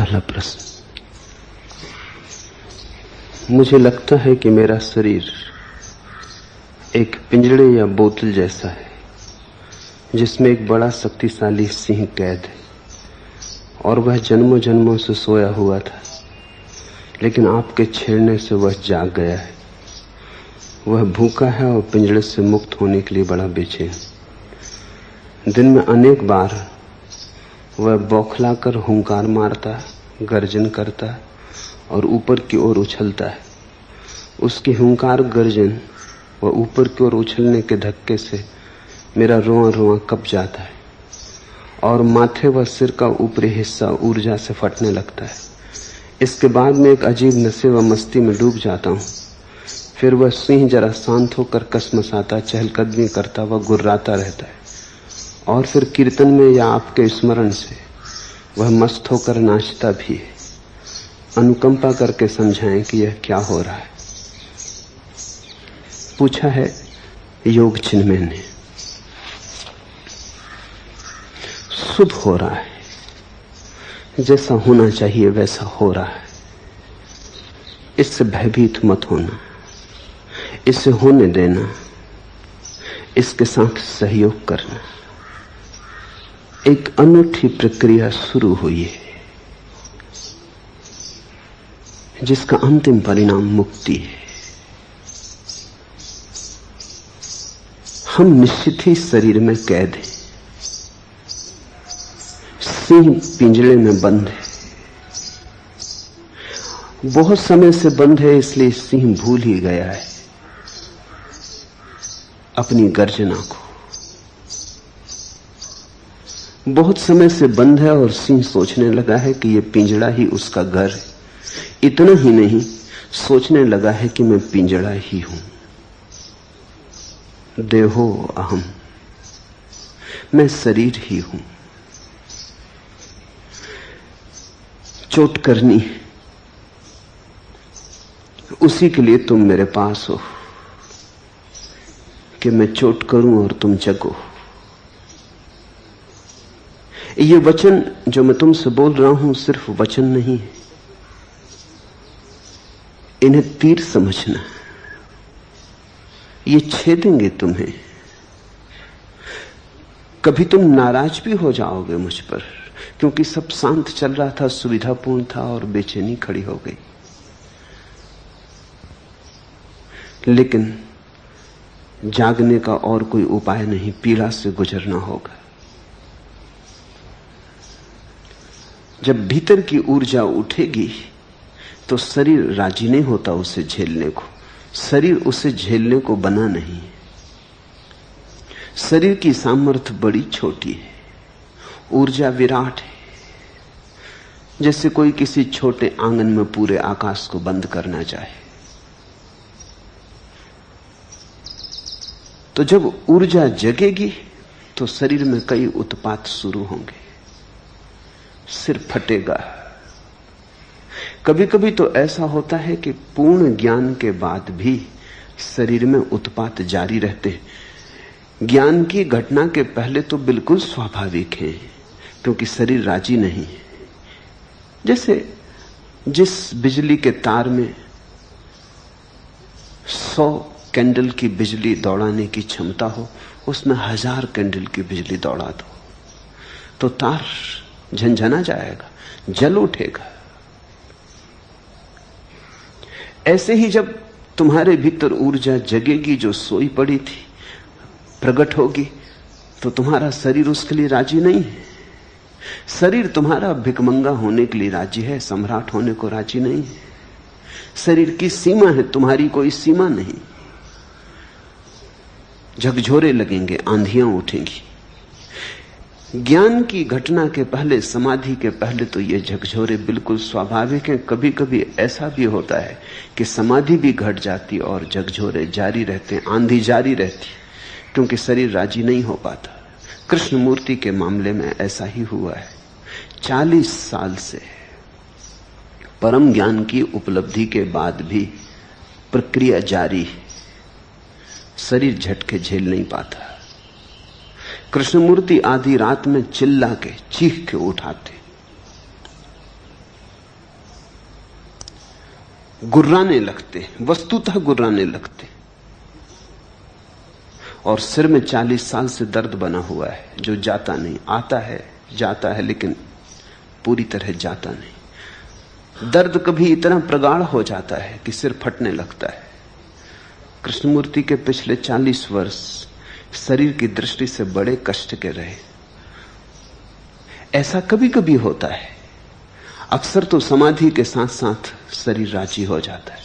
पहला प्रश्न, मुझे लगता है कि मेरा शरीर एक पिंजड़े या बोतल जैसा है जिसमें एक बड़ा शक्तिशाली सिंह कैद है और वह जन्मों जन्मों से सोया हुआ था, लेकिन आपके छेड़ने से वह जाग गया है। वह भूखा है और पिंजड़े से मुक्त होने के लिए बड़ा बेचैन। दिन में अनेक बार वह बौखलाकर हुंकार मारता, गर्जन करता और ऊपर की ओर उछलता है। उसकी हुंकार गर्जन व ऊपर की ओर उछलने के धक्के से मेरा रोआ रोआ कँप जाता है और माथे व सिर का ऊपरी हिस्सा ऊर्जा से फटने लगता है। इसके बाद मैं एक अजीब नशे व मस्ती में डूब जाता हूँ। फिर वह सिंह जरा शांत होकर कसमसाता, चहलकदमी करता व गुर्राता रहता है और फिर कीर्तन में या आपके स्मरण से वह मस्त होकर नाचता भी है। अनुकंपा करके समझाएं कि यह क्या हो रहा है। पूछा है योग चिन्मय ने। शुभ हो रहा है, जैसा होना चाहिए वैसा हो रहा है। इससे भयभीत मत होना, इसे होने देना, इसके साथ सहयोग करना। एक अनूठी प्रक्रिया शुरू हुई है जिसका अंतिम परिणाम मुक्ति है। हम निश्चित ही शरीर में कैद हैं। सिंह पिंजरे में बंद है, बहुत समय से बंद है, इसलिए सिंह भूल ही गया है अपनी गर्जना को। बहुत समय से बंद है और सिंह सोचने लगा है कि यह पिंजड़ा ही उसका घर है। इतना ही नहीं, सोचने लगा है कि मैं पिंजड़ा ही हूं। देहो अहम, मैं शरीर ही हूं। चोट करनी है, उसी के लिए तुम मेरे पास हो कि मैं चोट करूं और तुम जगो। ये वचन जो मैं तुमसे बोल रहा हूं सिर्फ वचन नहीं है, इन्हें तीर समझना। ये छेदेंगे तुम्हें। कभी तुम नाराज भी हो जाओगे मुझ पर, क्योंकि सब शांत चल रहा था, सुविधापूर्ण था और बेचैनी खड़ी हो गई। लेकिन जागने का और कोई उपाय नहीं, पीड़ा से गुजरना होगा। जब भीतर की ऊर्जा उठेगी तो शरीर राजी नहीं होता उसे झेलने को। शरीर उसे झेलने को बना नहीं है। शरीर की सामर्थ्य बड़ी छोटी है, ऊर्जा विराट है। जैसे कोई किसी छोटे आंगन में पूरे आकाश को बंद करना चाहे। तो जब ऊर्जा जगेगी तो शरीर में कई उत्पात शुरू होंगे। सिर फटेगा। कभी कभी तो ऐसा होता है कि पूर्ण ज्ञान के बाद भी शरीर में उत्पात जारी रहते हैं। ज्ञान की घटना के पहले तो बिल्कुल स्वाभाविक है, क्योंकि शरीर राजी नहीं है। जैसे जिस बिजली के तार में 100 कैंडल की बिजली दौड़ाने की क्षमता हो, उसमें 1000 कैंडल की बिजली दौड़ा दो तो तार झंझना जाएगा, जल उठेगा। ऐसे ही जब तुम्हारे भीतर ऊर्जा जगेगी, जो सोई पड़ी थी, प्रकट होगी, तो तुम्हारा शरीर उसके लिए राजी नहीं है। शरीर तुम्हारा भिकमंगा होने के लिए राजी है, सम्राट होने को राजी नहीं है। शरीर की सीमा है, तुम्हारी कोई सीमा नहीं। झकझोरे लगेंगे, आंधियां उठेंगी। ज्ञान की घटना के पहले, समाधि के पहले तो ये झकझोरे बिल्कुल स्वाभाविक हैं। कभी कभी ऐसा भी होता है कि समाधि भी घट जाती और झकझोरे जारी रहते हैं, आंधी जारी रहती, क्योंकि शरीर राजी नहीं हो पाता। कृष्णमूर्ति के मामले में ऐसा ही हुआ है। 40 साल से परम ज्ञान की उपलब्धि के बाद भी प्रक्रिया जारी है। शरीर झटके झेल नहीं पाता। कृष्णमूर्ति आधी रात में चिल्ला के, चीख के उठाते। गुर्राने लगते, वस्तुतः गुर्राने लगते। और सिर में 40 साल से दर्द बना हुआ है जो जाता नहीं, आता है जाता है लेकिन पूरी तरह जाता नहीं। दर्द कभी इतना प्रगाढ़ हो जाता है कि सिर फटने लगता है। कृष्णमूर्ति के पिछले 40 वर्ष शरीर की दृष्टि से बड़े कष्ट के रहे। ऐसा कभी कभी होता है, अक्सर तो समाधि के साथ साथ शरीर राजी हो जाता है,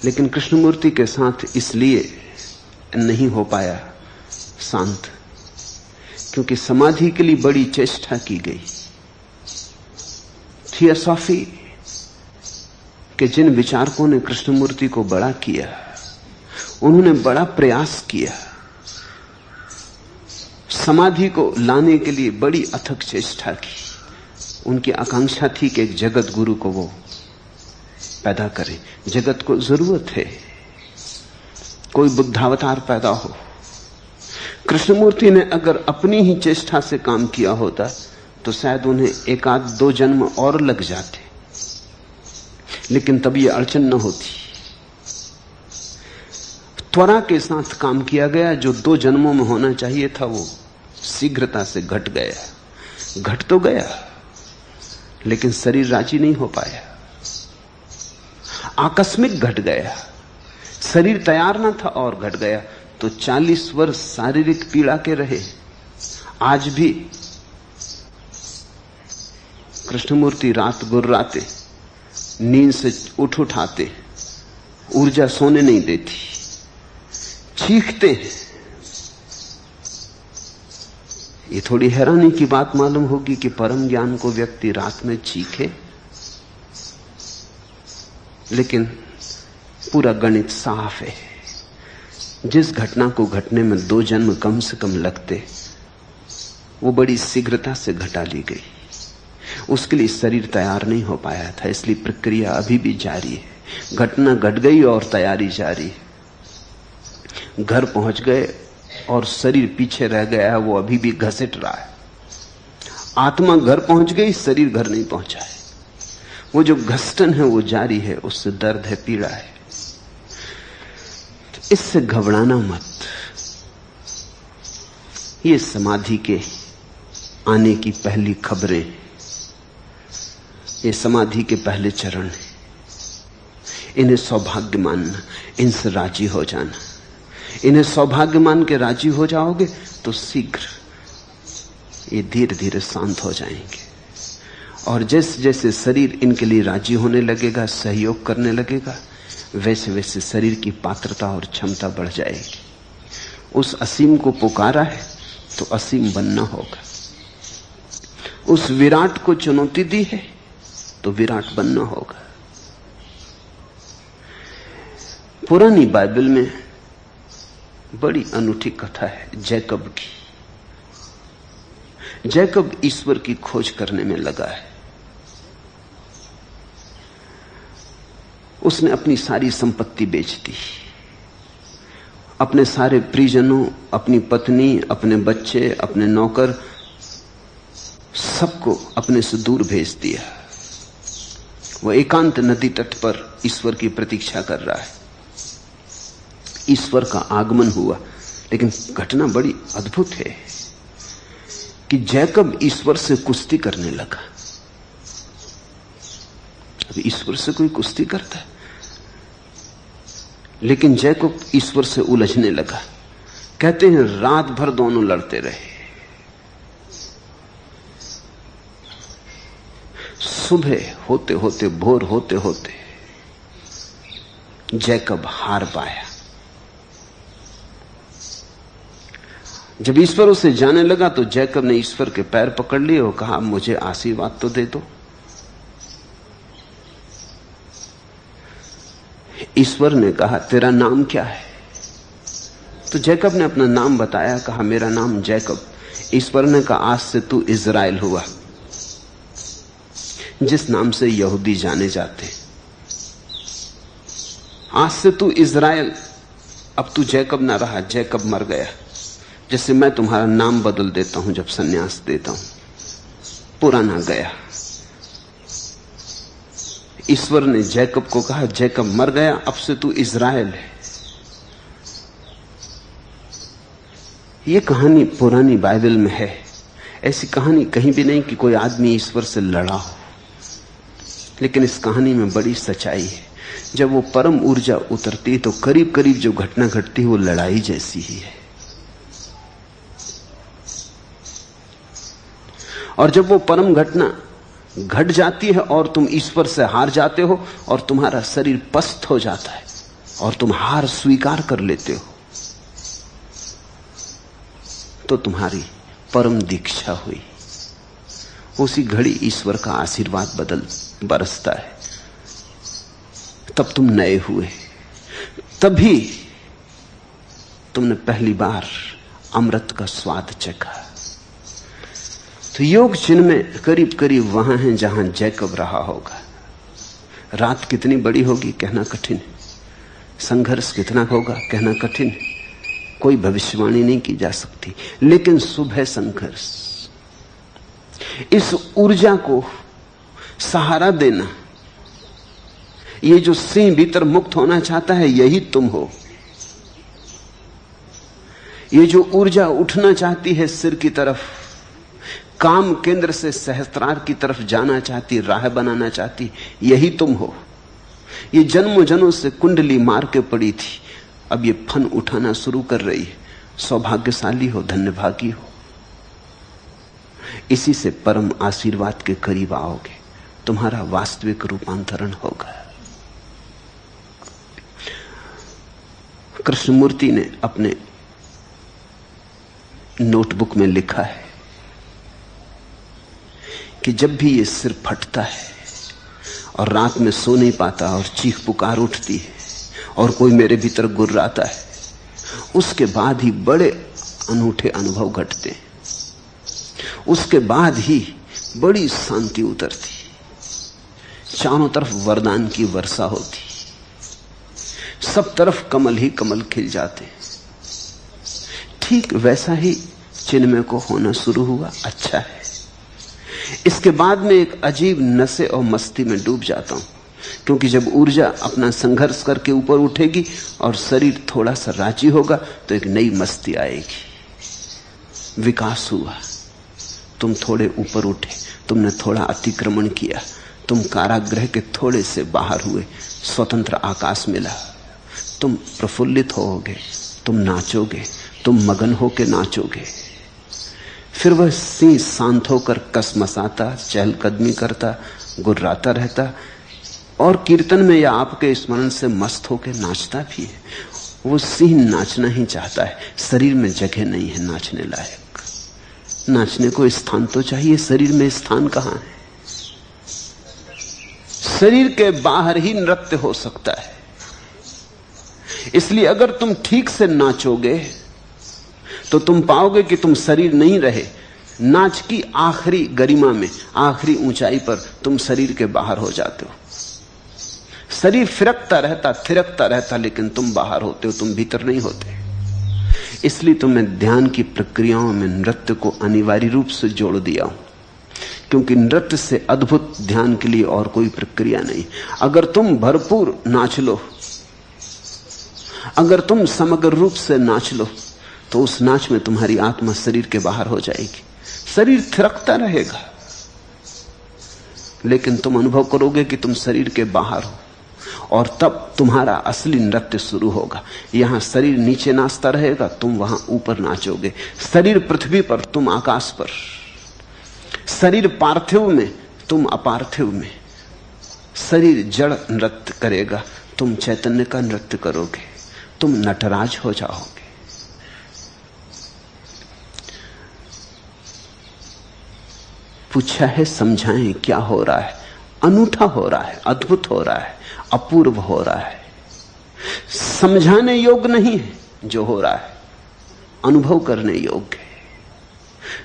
लेकिन कृष्णमूर्ति के साथ इसलिए नहीं हो पाया शांत, क्योंकि समाधि के लिए बड़ी चेष्टा की गई। थियोसॉफी के जिन विचारकों ने कृष्णमूर्ति को बड़ा किया, उन्होंने बड़ा प्रयास किया, समाधि को लाने के लिए बड़ी अथक चेष्टा की। उनकी आकांक्षा थी कि एक जगत गुरु को वो पैदा करें। जगत को जरूरत है कोई बुद्धावतार पैदा हो। कृष्णमूर्ति ने अगर अपनी ही चेष्टा से काम किया होता तो शायद उन्हें 1-2 जन्म और लग जाते, लेकिन तब ये अड़चन न होती। त्वरा के साथ काम किया गया, जो 2 जन्मों में होना चाहिए था वो शीघ्रता से घट गया। घट तो गया लेकिन शरीर राजी नहीं हो पाया, आकस्मिक घट गया। शरीर तैयार ना था और घट गया। तो 40 वर्ष शारीरिक पीड़ा के रहे। आज भी कृष्णमूर्ति रात गुर्राते, नींद से उठाते, ऊर्जा सोने नहीं देती, चीखते हैं। ये थोड़ी हैरानी की बात मालूम होगी कि परम ज्ञान को व्यक्ति रात में चीखे, लेकिन पूरा गणित साफ है। जिस घटना को घटने में 2 जन्म कम से कम लगते, वो बड़ी शीघ्रता से घटा ली गई। उसके लिए शरीर तैयार नहीं हो पाया था, इसलिए प्रक्रिया अभी भी जारी है। घटना घट गई और तैयारी जारी है। घर पहुंच गए और शरीर पीछे रह गया है, वो अभी भी घसीट रहा है। आत्मा घर पहुंच गई, शरीर घर नहीं पहुंचा है। वो जो घसटन है वो जारी है, उससे दर्द है, पीड़ा है। तो इससे घबराना मत। ये समाधि के आने की पहली खबरें, ये समाधि के पहले चरण हैं। इन्हें सौभाग्य मानना, इनसे राजी हो जाना। इन्हें सौभाग्य मान के राजी हो जाओगे तो शीघ्र ये धीरे धीरे शांत हो जाएंगे। और जैसे जैसे शरीर इनके लिए राजी होने लगेगा, सहयोग करने लगेगा, वैसे वैसे शरीर की पात्रता और क्षमता बढ़ जाएगी। उस असीम को पुकारा है तो असीम बनना होगा। उस विराट को चुनौती दी है तो विराट बनना होगा। पुरानी बाइबल में बड़ी अनूठी कथा है जैकब की। जैकब ईश्वर की खोज करने में लगा है। उसने अपनी सारी संपत्ति बेच दी, अपने सारे परिजनों, अपनी पत्नी, अपने बच्चे, अपने नौकर, सबको अपने से दूर भेज दिया। वो एकांत नदी तट पर ईश्वर की प्रतीक्षा कर रहा है। ईश्वर का आगमन हुआ, लेकिन घटना बड़ी अद्भुत है कि जैकब ईश्वर से कुश्ती करने लगा। अब ईश्वर से कोई कुश्ती करता है, लेकिन जैकब ईश्वर से उलझने लगा। कहते हैं रात भर दोनों लड़ते रहे। सुबह होते होते, भोर होते होते जैकब हार पाया। जब ईश्वर उसे जाने लगा तो जैकब ने ईश्वर के पैर पकड़ लिए और कहा, मुझे आशीर्वाद तो दे दो। ईश्वर ने कहा, तेरा नाम क्या है? तो जैकब ने अपना नाम बताया, कहा मेरा नाम जैकब। ईश्वर ने कहा, आज से तू इज़राइल हुआ, जिस नाम से यहूदी जाने जाते। आज से तू इज़राइल, अब तू जैकब ना रहा, जैकब मर गया। जैसे मैं तुम्हारा नाम बदल देता हूं जब सन्यास देता हूं, पुराना गया। ईश्वर ने जैकब को कहा, जैकब मर गया, अब से तू इज़राइल है। यह कहानी पुरानी बाइबल में है। ऐसी कहानी कहीं भी नहीं कि कोई आदमी ईश्वर से लड़ा हो, लेकिन इस कहानी में बड़ी सच्चाई है। जब वो परम ऊर्जा उतरती तो करीब करीब जो घटना घटती है वो लड़ाई जैसी ही है। और जब वो परम घटना घट जाती है और तुम ईश्वर से हार जाते हो और तुम्हारा शरीर पस्त हो जाता है और तुम हार स्वीकार कर लेते हो, तो तुम्हारी परम दीक्षा हुई। उसी घड़ी ईश्वर का आशीर्वाद बरसता है। तब तुम नए हुए, तभी तुमने पहली बार अमृत का स्वाद चखा। तो योग चिन्ह में करीब करीब वहां है जहां जैकब रहा होगा। रात कितनी बड़ी होगी कहना कठिन है, संघर्ष कितना होगा कहना कठिन है, कोई भविष्यवाणी नहीं की जा सकती, लेकिन सुबह संघर्ष। इस ऊर्जा को सहारा देना, ये जो सिंह भीतर मुक्त होना चाहता है, यही तुम हो। ये जो ऊर्जा उठना चाहती है सिर की तरफ, काम केंद्र से सहस्त्रार की तरफ जाना चाहती, राह बनाना चाहती, यही तुम हो। ये जन्मों जन्मों से कुंडली मार के पड़ी थी, अब ये फन उठाना शुरू कर रही है। सौभाग्यशाली हो, धन्यभागी हो। इसी से परम आशीर्वाद के करीब आओगे, तुम्हारा वास्तविक रूपांतरण होगा। कृष्णमूर्ति ने अपने नोटबुक में लिखा है कि जब भी ये सिर फटता है और रात में सो नहीं पाता और चीख पुकार उठती है और कोई मेरे भीतर गुर्राता है, उसके बाद ही बड़े अनूठे अनुभव घटते हैं। उसके बाद ही बड़ी शांति उतरती, चारों तरफ वरदान की वर्षा होती, सब तरफ कमल ही कमल खिल जाते। ठीक वैसा ही चिन्मय को होना शुरू हुआ। अच्छा है। इसके बाद में एक अजीब नशे और मस्ती में डूब जाता हूं, क्योंकि जब ऊर्जा अपना संघर्ष करके ऊपर उठेगी और शरीर थोड़ा सा राजी होगा तो एक नई मस्ती आएगी। विकास हुआ, तुम थोड़े ऊपर उठे, तुमने थोड़ा अतिक्रमण किया, तुम कारागृह के थोड़े से बाहर हुए, स्वतंत्र आकाश मिला, तुम प्रफुल्लित होगे, तुम नाचोगे, तुम मगन होके नाचोगे। फिर वह सिंह शांत होकर कसमसाता, चहलकदमी करता, गुर्राता रहता और कीर्तन में या आपके स्मरण से मस्त होकर नाचता भी है। वो सिंह नाचना ही चाहता है, शरीर में जगह नहीं है नाचने लायक। नाचने को स्थान तो चाहिए, शरीर में स्थान कहां है? शरीर के बाहर ही नृत्य हो सकता है। इसलिए अगर तुम ठीक से नाचोगे तो तुम पाओगे कि तुम शरीर नहीं रहे। नाच की आखिरी गरिमा में, आखिरी ऊंचाई पर तुम शरीर के बाहर हो जाते हो। शरीर फिरकता रहता, थिरकता रहता, लेकिन तुम बाहर होते हो, तुम भीतर नहीं होते। इसलिए तुम्हें ध्यान की प्रक्रियाओं में नृत्य को अनिवार्य रूप से जोड़ दिया हूं, क्योंकि नृत्य से अद्भुत ध्यान के लिए और कोई प्रक्रिया नहीं। अगर तुम भरपूर नाच लो, अगर तुम समग्र रूप से नाच लो, तो उस नाच में तुम्हारी आत्मा शरीर के बाहर हो जाएगी। शरीर थिरकता रहेगा, लेकिन तुम अनुभव करोगे कि तुम शरीर के बाहर हो, और तब तुम्हारा असली नृत्य शुरू होगा। यहां शरीर नीचे नाचता रहेगा, तुम वहां ऊपर नाचोगे। शरीर पृथ्वी पर, तुम आकाश पर। शरीर पार्थिव में, तुम अपार्थिव में। शरीर जड़ नृत्य करेगा, तुम चैतन्य का नृत्य करोगे, तुम नटराज हो जाओगे। पूछा है समझाएं क्या हो रहा है? अनूठा हो रहा है, अद्भुत हो रहा है, अपूर्व हो रहा है। समझाने योग्य नहीं है जो हो रहा है, अनुभव करने योग्य है।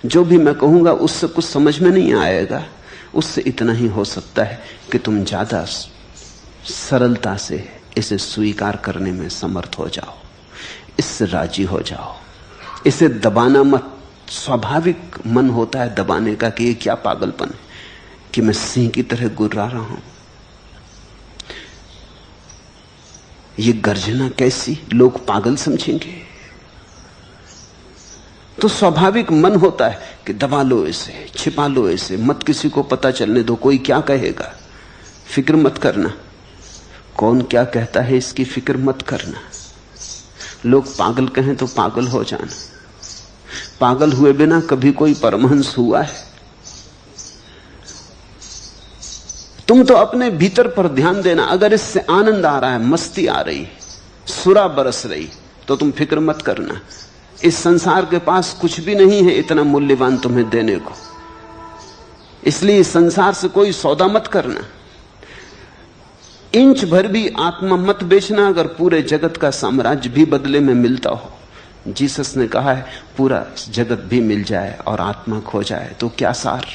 जो भी मैं कहूंगा उससे कुछ समझ में नहीं आएगा, उससे इतना ही हो सकता है कि तुम ज्यादा सरलता से इसे स्वीकार करने में समर्थ हो जाओ, इससे राजी हो जाओ। इसे दबाना मत। स्वाभाविक मन होता है दबाने का कि ये क्या पागलपन है कि मैं सिंह की तरह गुर्रा रहा हूं। ये गर्जना कैसी, लोग पागल समझेंगे। तो स्वाभाविक मन होता है कि दबा लो इसे, छिपा लो इसे, मत किसी को पता चलने दो, कोई क्या कहेगा, फिक्र मत करना। कौन क्या कहता है इसकी फिक्र मत करना। लोग पागल कहें तो पागल हो जाना। पागल हुए बिना कभी कोई परमहंस हुआ है? तुम तो अपने भीतर पर ध्यान देना। अगर इससे आनंद आ रहा है, मस्ती आ रही, सुरा बरस रही, तो तुम फिक्र मत करना। इस संसार के पास कुछ भी नहीं है इतना मूल्यवान तुम्हें देने को, इसलिए इस संसार से कोई सौदा मत करना। इंच भर भी आत्मा मत बेचना अगर पूरे जगत का साम्राज्य भी बदले में मिलता हो। जीसस ने कहा है पूरा जगत भी मिल जाए और आत्मा खो जाए तो क्या सार।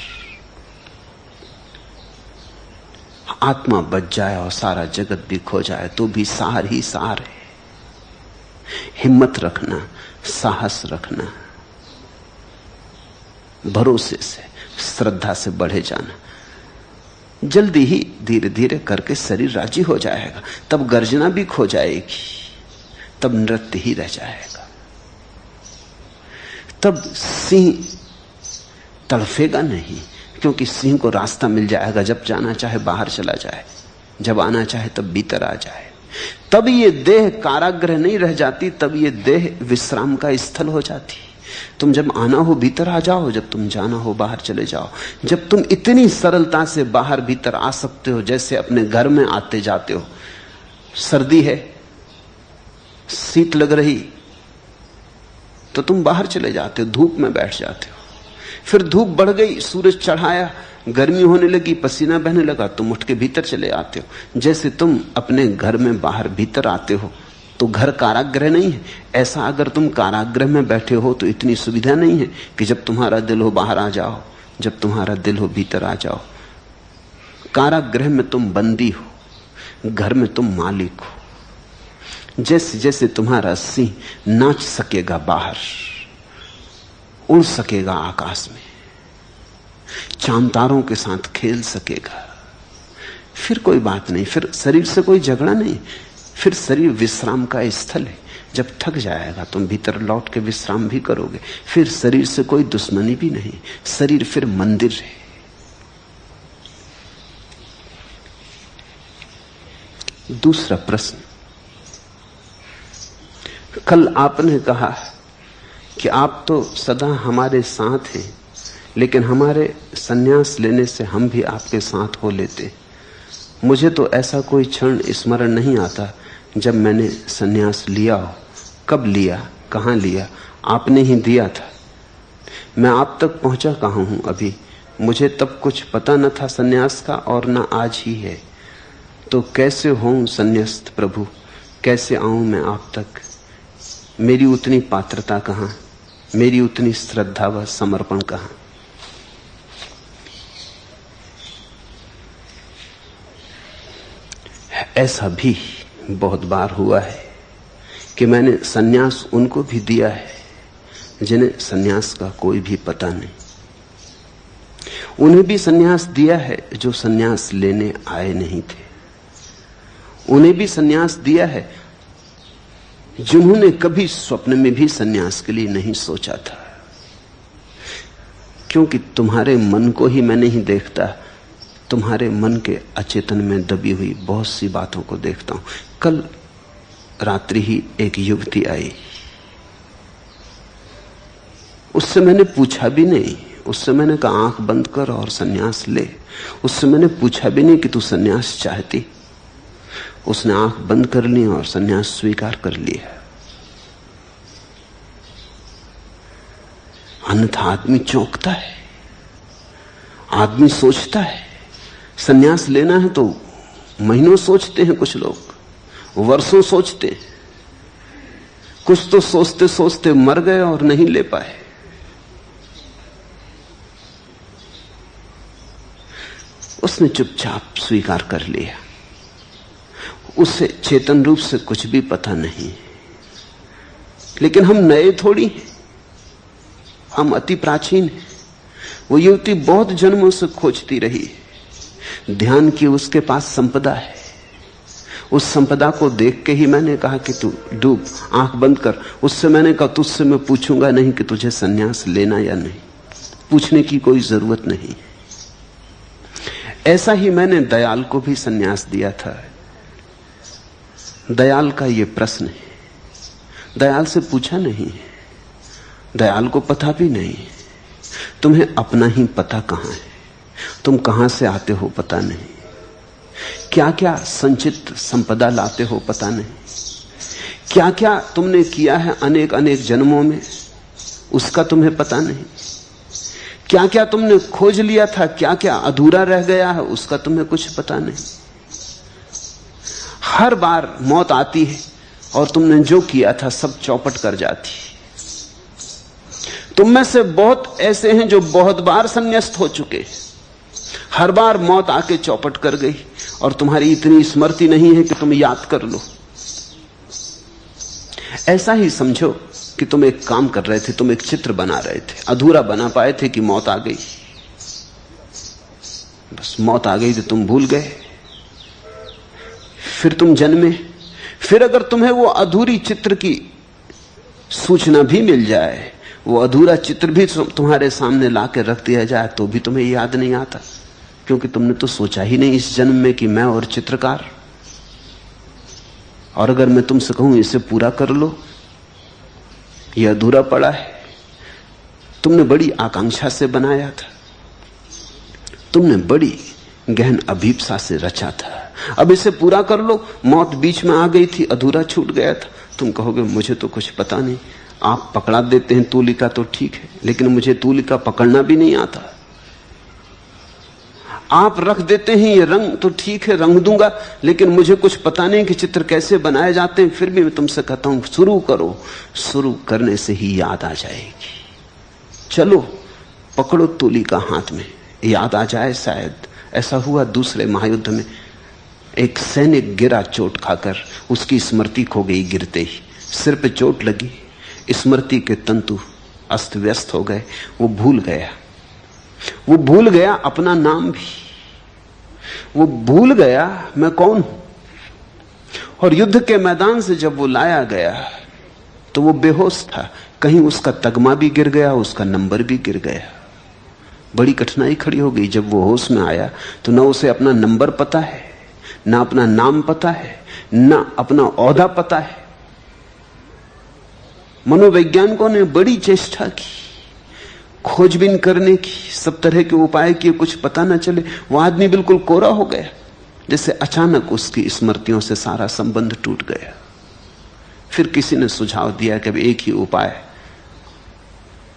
आत्मा बच जाए और सारा जगत भी खो जाए तो भी सार ही सार है। हिम्मत रखना, साहस रखना, भरोसे से, श्रद्धा से बढ़े जाना। जल्दी ही धीरे धीरे करके शरीर राजी हो जाएगा। तब गर्जना भी खो जाएगी, तब नृत्य ही रह जाएगा। तब सिंह तड़फेगा नहीं, क्योंकि सिंह को रास्ता मिल जाएगा। जब जाना चाहे बाहर चला जाए, जब आना चाहे तब भीतर आ जाए। तब ये देह कारागृह नहीं रह जाती, तब ये देह विश्राम का स्थल हो जाती। तुम जब आना हो भीतर आ जाओ, जब तुम जाना हो बाहर चले जाओ। जब तुम इतनी सरलता से बाहर भीतर आ सकते हो जैसे अपने घर में आते जाते हो। सर्दी है, शीत लग रही, तो तुम बाहर चले जाते हो, धूप में बैठ जाते हो। फिर धूप बढ़ गई, सूरज चढ़ाया, गर्मी होने लगी, पसीना बहने लगा, तुम उठ के भीतर चले आते हो। जैसे तुम अपने घर में बाहर भीतर आते हो, तो घर कारागृह नहीं है। ऐसा अगर तुम कारागृह में बैठे हो तो इतनी सुविधा नहीं है कि जब तुम्हारा दिल हो बाहर आ जाओ, जब तुम्हारा दिल हो भीतर आ जाओ। कारागृह में तुम बंदी हो, घर में तुम मालिक हो। जैसे जैसे तुम्हारा सिंह नाच सकेगा बाहर, उड़ सकेगा आकाश में, चांद तारों के साथ खेल सकेगा, फिर कोई बात नहीं, फिर शरीर से कोई झगड़ा नहीं। फिर शरीर विश्राम का स्थल है। जब थक जाएगा तुम भीतर लौट के विश्राम भी करोगे। फिर शरीर से कोई दुश्मनी भी नहीं, शरीर फिर मंदिर है। दूसरा प्रश्न, कल आपने कहा कि आप तो सदा हमारे साथ हैं, लेकिन हमारे संन्यास लेने से हम भी आपके साथ हो लेते। मुझे तो ऐसा कोई क्षण स्मरण नहीं आता जब मैंने संन्यास लिया हो। कब लिया, कहां लिया? आपने ही दिया था। मैं आप तक पहुंचा कहां हूं अभी? मुझे तब कुछ पता न था संन्यास का, और न आज ही है। तो कैसे होऊं संन्यास्त प्रभु, कैसे आऊं मैं आप तक? मेरी उतनी पात्रता कहां, मेरी उतनी श्रद्धा व समर्पण कहां? ऐसा भी बहुत बार हुआ है कि मैंने सन्यास उनको भी दिया है जिन्हें सन्यास का कोई भी पता नहीं। उन्हें भी सन्यास दिया है जो सन्यास लेने आए नहीं थे। उन्हें भी सन्यास दिया है जिन्होंने कभी स्वप्न में भी सन्यास के लिए नहीं सोचा था। क्योंकि तुम्हारे मन को ही मैं नहीं देखता, तुम्हारे मन के अचेतन में दबी हुई बहुत सी बातों को देखता हूं। कल रात्रि ही एक युवती आई, उससे मैंने पूछा भी नहीं। उससे मैंने कहा आंख बंद कर और सन्यास ले। उससे मैंने पूछा भी नहीं कि तू सन्यास चाहती। उसने आंख बंद कर ली और सन्यास स्वीकार कर लिया। अन्यथा आदमी चौंकता है, आदमी सोचता है। सन्यास लेना है तो महीनों सोचते हैं, कुछ लोग वर्षों सोचते हैं, कुछ तो सोचते सोचते मर गए और नहीं ले पाए। उसने चुपचाप स्वीकार कर लिया। उसे चेतन रूप से कुछ भी पता नहीं, लेकिन हम नए थोड़ी हैं, हम अति प्राचीन हैं। वो युवती बहुत जन्मों से खोजती रही, ध्यान की उसके पास संपदा है। उस संपदा को देख के ही मैंने कहा कि तू डूब, आंख बंद कर। उससे मैंने कहा तुझसे मैं पूछूंगा नहीं कि तुझे सन्यास लेना या नहीं, पूछने की कोई जरूरत नहीं। ऐसा ही मैंने दयाल को भी सन्यास दिया था। दयाल का यह प्रश्न है, दयाल से पूछा नहीं, दयाल को पता भी नहीं, तुम्हें अपना ही पता कहां है, तुम कहां से आते हो पता नहीं, क्या क्या संचित संपदा लाते हो पता नहीं, क्या क्या तुमने किया है अनेक अनेक जन्मों में उसका तुम्हें पता नहीं, क्या क्या तुमने खोज लिया था, क्या क्या अधूरा रह गया है उसका तुम्हें कुछ पता नहीं। हर बार मौत आती है और तुमने जो किया था सब चौपट कर जाती। तुम में से बहुत ऐसे हैं जो बहुत बार संन्यास्त हो चुके, हर बार मौत आके चौपट कर गई और तुम्हारी इतनी स्मृति नहीं है कि तुम याद कर लो। ऐसा ही समझो कि तुम एक काम कर रहे थे, तुम एक चित्र बना रहे थे, अधूरा बना पाए थे कि मौत आ गई। बस मौत आ गई तो तुम भूल गए, फिर तुम जन्मे। फिर अगर तुम्हें वो अधूरी चित्र की सूचना भी मिल जाए, वो अधूरा चित्र भी तुम्हारे सामने लाके रख दिया जाए, तो भी तुम्हें याद नहीं आता, क्योंकि तुमने तो सोचा ही नहीं इस जन्म में कि मैं और चित्रकार। और अगर मैं तुमसे कहूं इसे पूरा कर लो, यह अधूरा पड़ा है, तुमने बड़ी आकांक्षा से बनाया था, तुमने बड़ी गहन अभीप्सा से रचा था, अब इसे पूरा कर लो। मौत बीच में आ गई थी, अधूरा छूट गया था। तुम कहोगे मुझे तो कुछ पता नहीं, आप पकड़ा देते हैं तूलिका तो ठीक है, लेकिन मुझे तूलिका पकड़ना भी नहीं आता। आप रख देते हैं ये रंग तो ठीक है, रंग दूंगा, लेकिन मुझे कुछ पता नहीं कि चित्र कैसे बनाए जाते हैं। फिर भी मैं तुमसे कहता हूं शुरू करो, शुरू करने से ही याद आ जाएगी। चलो पकड़ो तूलिका हाथ में, याद आ जाए शायद। ऐसा हुआ दूसरे महायुद्ध में, एक सैनिक गिरा चोट खाकर, उसकी स्मृति खो गई गिरते ही। सिर पे चोट लगी, स्मृति के तंतु अस्त व्यस्त हो गए, वो भूल गया अपना नाम भी, वो भूल गया मैं कौन हूं। और युद्ध के मैदान से जब वो लाया गया तो वो बेहोश था, कहीं उसका तगमा भी गिर गया, उसका नंबर भी गिर गया। बड़ी कठिनाई खड़ी हो गई। जब वो होश में आया तो न उसे अपना नंबर पता है, ना अपना नाम पता है, ना अपना ओहदा पता है। मनोवैज्ञानिकों ने बड़ी चेष्टा की, खोजबीन करने की, सब तरह के उपाय किए, कुछ पता न चले। वो आदमी बिल्कुल कोरा हो गया, जैसे अचानक उसकी स्मृतियों से सारा संबंध टूट गया। फिर किसी ने सुझाव दिया कि अब एक ही उपाय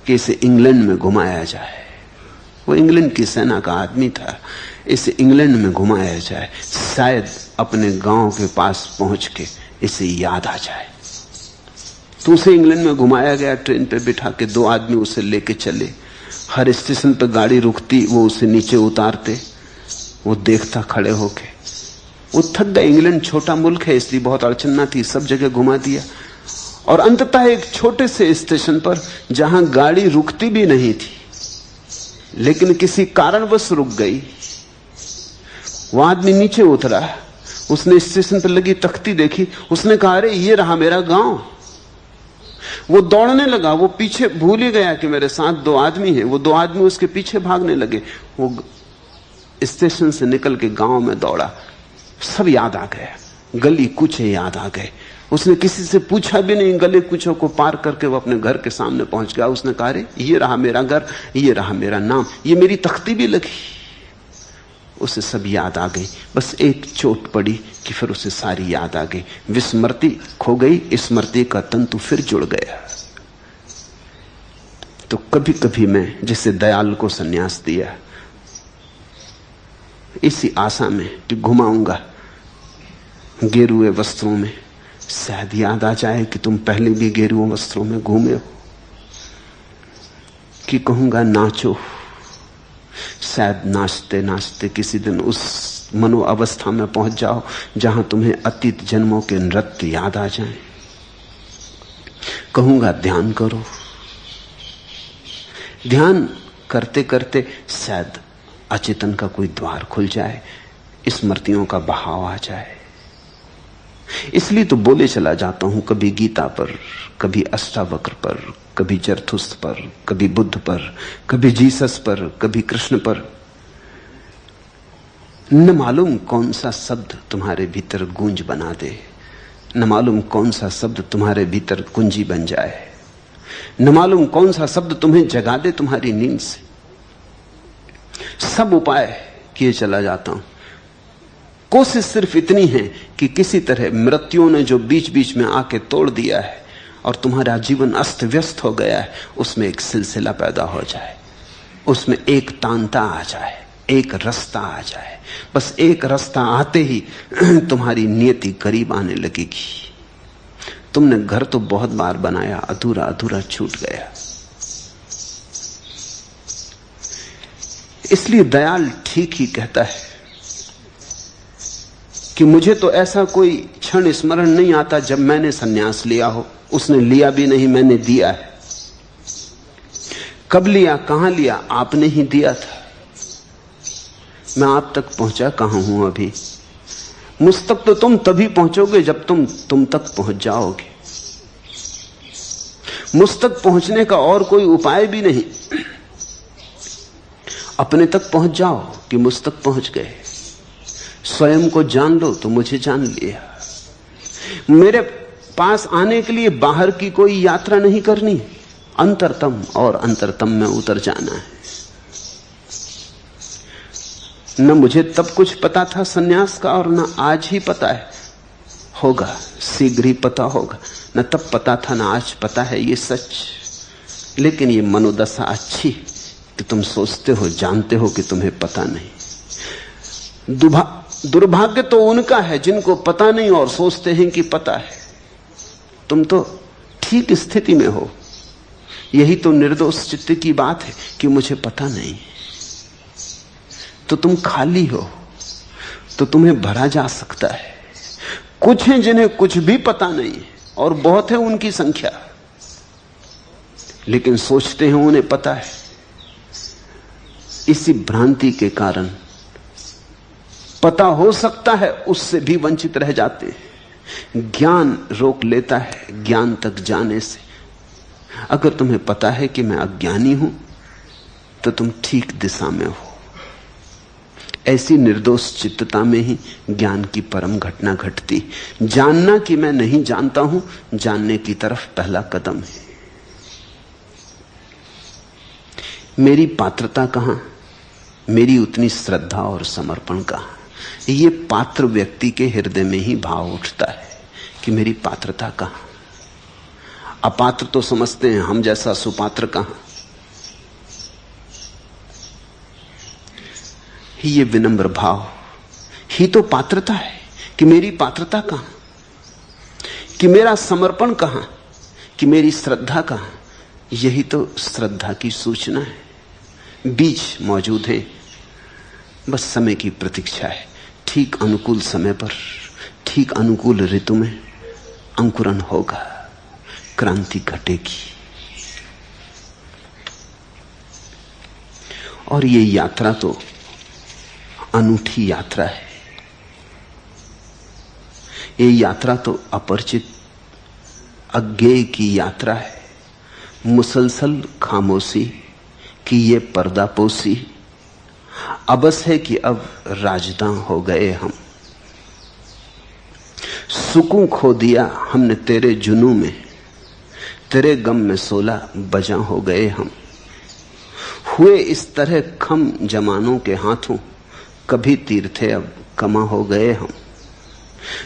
कि इसे इंग्लैंड में घुमाया जाए। वो इंग्लैंड की सेना का आदमी था, इसे इंग्लैंड में घुमाया जाए, शायद अपने गांव के पास पहुंच के इसे याद आ जाए। तो उसे इंग्लैंड में घुमाया गया, ट्रेन पे बिठा के 2 आदमी उसे लेके चले। हर स्टेशन पे गाड़ी रुकती, वो उसे नीचे उतारते, वो देखता खड़े होके। वो थक गए, इंग्लैंड छोटा मुल्क है इसलिए बहुत अड़चन ना थी, सब जगह घुमा दिया। और अंततः एक छोटे से स्टेशन पर जहां गाड़ी रुकती भी नहीं थी, लेकिन किसी कारणवश रुक गई, वो आदमी नीचे उतरा, उसने स्टेशन पर लगी तख्ती देखी, उसने कहा अरे ये रहा मेरा गांव। वो दौड़ने लगा, वो पीछे भूल ही गया कि मेरे साथ 2 आदमी हैं। वो 2 आदमी उसके पीछे भागने लगे। वो स्टेशन से निकल के गांव में दौड़ा, सब याद आ गया, गली कूचे याद आ गए। उसने किसी से पूछा भी नहीं, गले कूचों को पार करके वो अपने घर के सामने पहुंच गया। उसने कहा अरे ये रहा मेरा घर, ये रहा मेरा नाम, ये मेरी तख्ती भी लगी। उसे सब याद आ गई, बस एक चोट पड़ी कि फिर उसे सारी याद आ गई। विस्मृति खो गई, स्मृति का तंतु फिर जुड़ गया। तो कभी कभी मैं जिसे दयाल को सन्यास दिया, इसी आशा में कि घुमाऊंगा गेरुए वस्त्रों में, शायद याद आ जाए कि तुम पहले भी गेरुए वस्त्रों में घूमे हो, कि कहूंगा नाचो, शायद नाचते नाचते किसी दिन उस मनोअवस्था में पहुंच जाओ जहां तुम्हें अतीत जन्मों के नृत्य याद आ जाएं। कहूंगा ध्यान करो, ध्यान करते करते शायद अचेतन का कोई द्वार खुल जाए, स्मृतियों का बहाव आ जाए। इसलिए तो बोले चला जाता हूं, कभी गीता पर, कभी अष्टावक्र पर, कभी जरथुस्त्र पर, कभी बुद्ध पर, कभी जीसस पर, कभी कृष्ण पर। न मालूम कौन सा शब्द तुम्हारे भीतर गूंज बना दे, न मालूम कौन सा शब्द तुम्हारे भीतर कुंजी बन जाए, न मालूम कौन सा शब्द तुम्हें जगा दे तुम्हारी नींद से। सब उपाय किए चला जाता हूं, कोशिश सिर्फ इतनी है कि किसी तरह मृत्युओं ने जो बीच बीच में आके तोड़ दिया है और तुम्हारा जीवन अस्त व्यस्त हो गया है, उसमें एक सिलसिला पैदा हो जाए, उसमें एक तांता आ जाए, एक रास्ता आ जाए। बस एक रास्ता आते ही तुम्हारी नियति करीब आने लगेगी। तुमने घर तो बहुत बार बनाया, अधूरा अधूरा छूट गया। इसलिए दयाल ठीक ही कहता है कि मुझे तो ऐसा कोई क्षण स्मरण नहीं आता जब मैंने सन्यास लिया हो। उसने लिया भी नहीं, मैंने दिया है। कब लिया, कहां लिया, आपने ही दिया था। मैं आप तक पहुंचा कहां हूं अभी? मुझ तक तो तुम तभी पहुंचोगे जब तुम तक पहुंच जाओगे। मुझ तक पहुंचने का और कोई उपाय भी नहीं। अपने तक पहुंच जाओ कि मुझ तक पहुंच गए। स्वयं को जान लो तो मुझे जान लिया। मेरे पास आने के लिए बाहर की कोई यात्रा नहीं करनी, अंतरतम और अंतरतम में उतर जाना है। न मुझे तब कुछ पता था सन्यास का, और न आज ही पता है, होगा शीघ्र ही पता होगा। न तब पता था न आज पता है, ये सच। लेकिन ये मनोदशा अच्छी कि तुम सोचते हो, जानते हो कि तुम्हें पता नहीं। दुर्भाग्य तो उनका है जिनको पता नहीं और सोचते हैं कि पता है। तुम तो ठीक स्थिति में हो। यही तो निर्दोष चित्त की बात है कि मुझे पता नहीं। तो तुम खाली हो, तो तुम्हें भरा जा सकता है। कुछ हैं जिन्हें कुछ भी पता नहीं है और बहुत है उनकी संख्या, लेकिन सोचते हैं उन्हें पता है। इसी भ्रांति के कारण पता हो सकता है उससे भी वंचित रह जाते हैं। ज्ञान रोक लेता है ज्ञान तक जाने से। अगर तुम्हें पता है कि मैं अज्ञानी हूं तो तुम ठीक दिशा में हो। ऐसी निर्दोष चित्तता में ही ज्ञान की परम घटना घटती। जानना कि मैं नहीं जानता हूं, जानने की तरफ पहला कदम है। मेरी पात्रता कहां, मेरी उतनी श्रद्धा और समर्पण कहां? ये पात्र व्यक्ति के हृदय में ही भाव उठता है कि मेरी पात्रता कहां। अपात्र तो समझते हैं, हम जैसा सुपात्र कहां। ये विनम्र भाव ही तो पात्रता है कि मेरी पात्रता कहां, कि मेरा समर्पण कहां, कि मेरी श्रद्धा कहां। यही तो श्रद्धा की सूचना है। बीज मौजूद है, बस समय की प्रतीक्षा है। ठीक अनुकूल समय पर, ठीक अनुकूल ऋतु में अंकुरण होगा, क्रांति घटेगी। और ये यात्रा तो अनूठी यात्रा है। ये यात्रा तो अपरिचित अज्ञेय की यात्रा है। मुसलसल खामोशी की ये पर्दापोशी अबस है कि अब राजदां हो गए हम। सुकून खो दिया हमने तेरे जुनू में, तेरे गम में 16 बजा हो गए हम। हुए इस तरह खम जमानों के हाथों, कभी तीर थे अब कमा हो गए हम।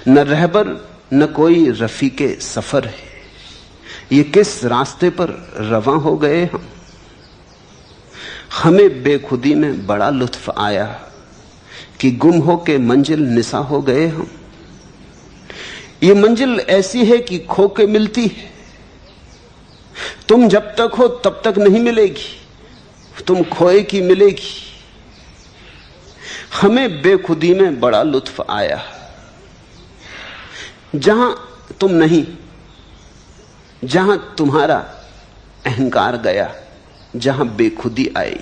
न रहबर न कोई रफीके सफर है, ये किस रास्ते पर रवां हो गए हम। हमें बेखुदी में बड़ा लुत्फ आया कि गुम हो के मंजिल निसा हो गए हम। ये मंजिल ऐसी है कि खो के मिलती है। तुम जब तक हो तब तक नहीं मिलेगी, तुम खोए की मिलेगी। हमें बेखुदी में बड़ा लुत्फ आया, जहां तुम नहीं, जहां तुम्हारा अहंकार गया, जहां बेखुदी आई।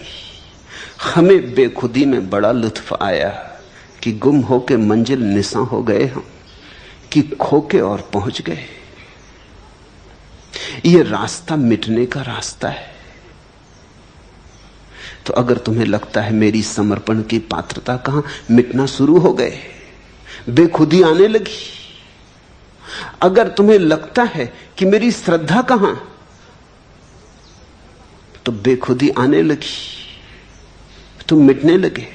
हमें बेखुदी में बड़ा लुत्फ आया कि गुम होके मंजिल निसा हो गए हम, कि खोके और पहुंच गए। यह रास्ता मिटने का रास्ता है। तो अगर तुम्हें लगता है मेरी समर्पण की पात्रता कहां, मिटना शुरू हो गए, बेखुदी आने लगी। अगर तुम्हें लगता है कि मेरी श्रद्धा कहां, तो बेखुदी आने लगी, तुम मिटने लगे।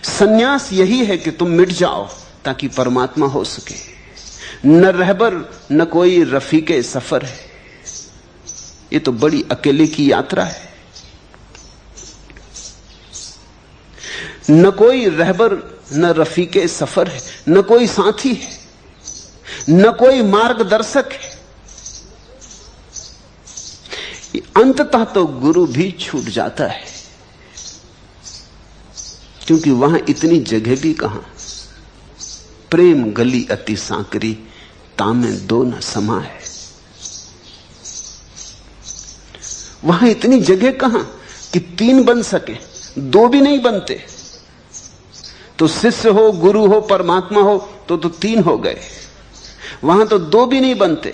सन्यास यही है कि तुम मिट जाओ ताकि परमात्मा हो सके। न रहबर न कोई रफीके सफर है। ये तो बड़ी अकेले की यात्रा है। न कोई रहबर न रफीके सफर है, न कोई साथी है, न कोई मार्गदर्शक है। अंततः तो गुरु भी छूट जाता है, क्योंकि वहां इतनी जगह भी कहां। प्रेम गली अति सांकरी, तामे दो न समा है। वहां इतनी जगह कहां कि तीन बन सके, दो भी नहीं बनते। तो शिष्य हो, गुरु हो, परमात्मा हो, तो तीन हो गए। वहां तो दो भी नहीं बनते।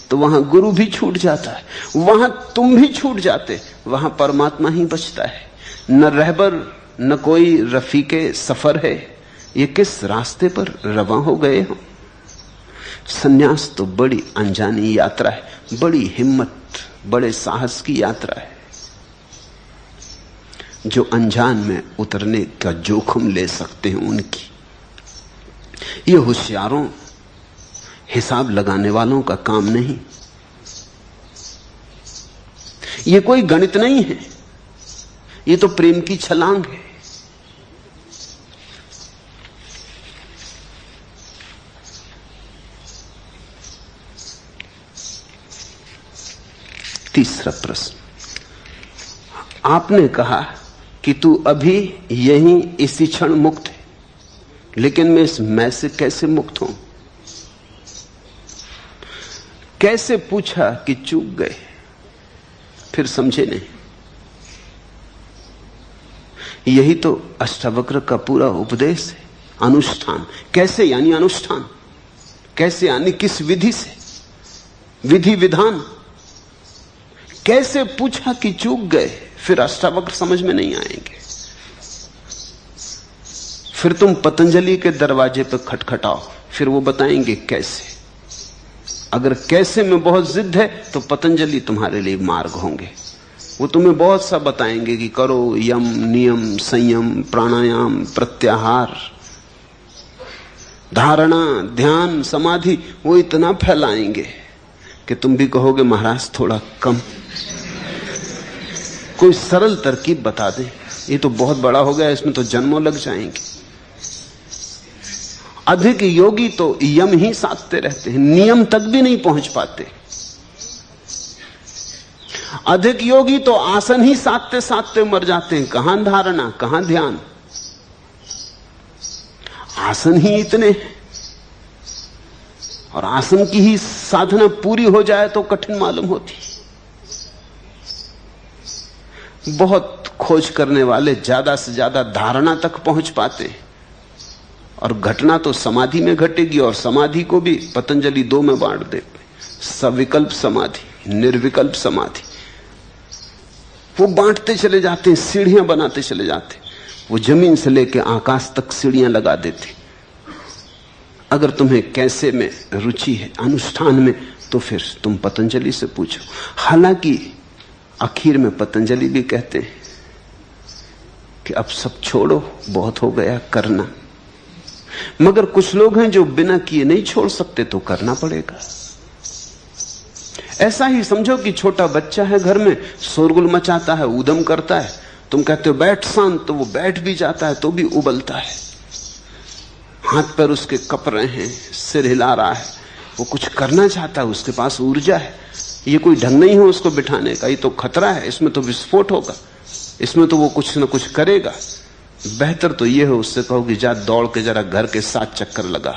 तो वहां गुरु भी छूट जाता है, वहां तुम भी छूट जाते, वहां परमात्मा ही बचता है। न रहबर न कोई रफीके सफर है। ये किस रास्ते पर रवां हो गए हो। सन्यास तो बड़ी अनजानी यात्रा है, बड़ी हिम्मत, बड़े साहस की यात्रा है। जो अनजान में उतरने का जोखिम ले सकते हैं उनकी। ये होशियारों, हिसाब लगाने वालों का काम नहीं। ये कोई गणित नहीं है, ये तो प्रेम की छलांग है। तीसरा प्रश्न, आपने कहा कि तू अभी यहीं इसी क्षण मुक्त है, लेकिन मैं इस मैं से कैसे मुक्त हूं? कैसे पूछा कि चूक गए, फिर समझे नहीं। यही तो अष्टावक्र का पूरा उपदेश है। अनुष्ठान कैसे, यानी अनुष्ठान कैसे, यानी किस विधि से, विधि विधान। कैसे पूछा कि चूक गए, फिर अष्टावक्र समझ में नहीं आएंगे। फिर तुम पतंजलि के दरवाजे पर खटखटाओ, फिर वो बताएंगे कैसे। अगर कैसे में बहुत जिद है तो पतंजलि तुम्हारे लिए मार्ग होंगे। वो तुम्हें बहुत सा बताएंगे कि करो यम नियम संयम प्राणायाम प्रत्याहार धारणा ध्यान समाधि। वो इतना फैलाएंगे कि तुम भी कहोगे महाराज थोड़ा कम, कोई सरल तरकीब बता दे। ये तो बहुत बड़ा हो गया, इसमें तो जन्मों लग जाएंगे। अधिक योगी तो यम ही साधते रहते हैं, नियम तक भी नहीं पहुंच पाते। अधिक योगी तो आसन ही साधते साधते मर जाते हैं। कहां धारणा, कहां ध्यान। आसन ही इतने हैं, और आसन की ही साधना पूरी हो जाए तो कठिन मालूम होती। बहुत खोज करने वाले ज्यादा से ज्यादा धारणा तक पहुंच पाते, और घटना तो समाधि में घटेगी। और समाधि को भी पतंजलि दो में बांट देते, सविकल्प समाधि, निर्विकल्प समाधि। वो बांटते चले जाते हैं, सीढ़ियां बनाते चले जाते। वो जमीन से लेकर आकाश तक सीढ़ियां लगा देते। अगर तुम्हें कैसे में रुचि है, अनुष्ठान में, तो फिर तुम पतंजलि से पूछो। हालांकि आखिर में पतंजलि भी कहते हैं कि अब सब छोड़ो, बहुत हो गया करना। मगर कुछ लोग हैं जो बिना किए नहीं छोड़ सकते, तो करना पड़ेगा। ऐसा ही समझो कि छोटा बच्चा है, घर में शोरगुल मचाता है, ऊधम करता है। तुम कहते हो बैठ शांत, तो वो बैठ भी जाता है तो भी उबलता है। हाथ पैर उसके कप रहे हैं, सिर हिला रहा है, वो कुछ करना चाहता है, उसके पास ऊर्जा है। ये कोई ढंग नहीं है उसको बिठाने का, ये तो खतरा है, इसमें तो विस्फोट होगा, इसमें तो वो कुछ न कुछ करेगा। बेहतर तो ये हो उससे कहो कि जा दौड़ के जरा घर के 7 चक्कर लगा,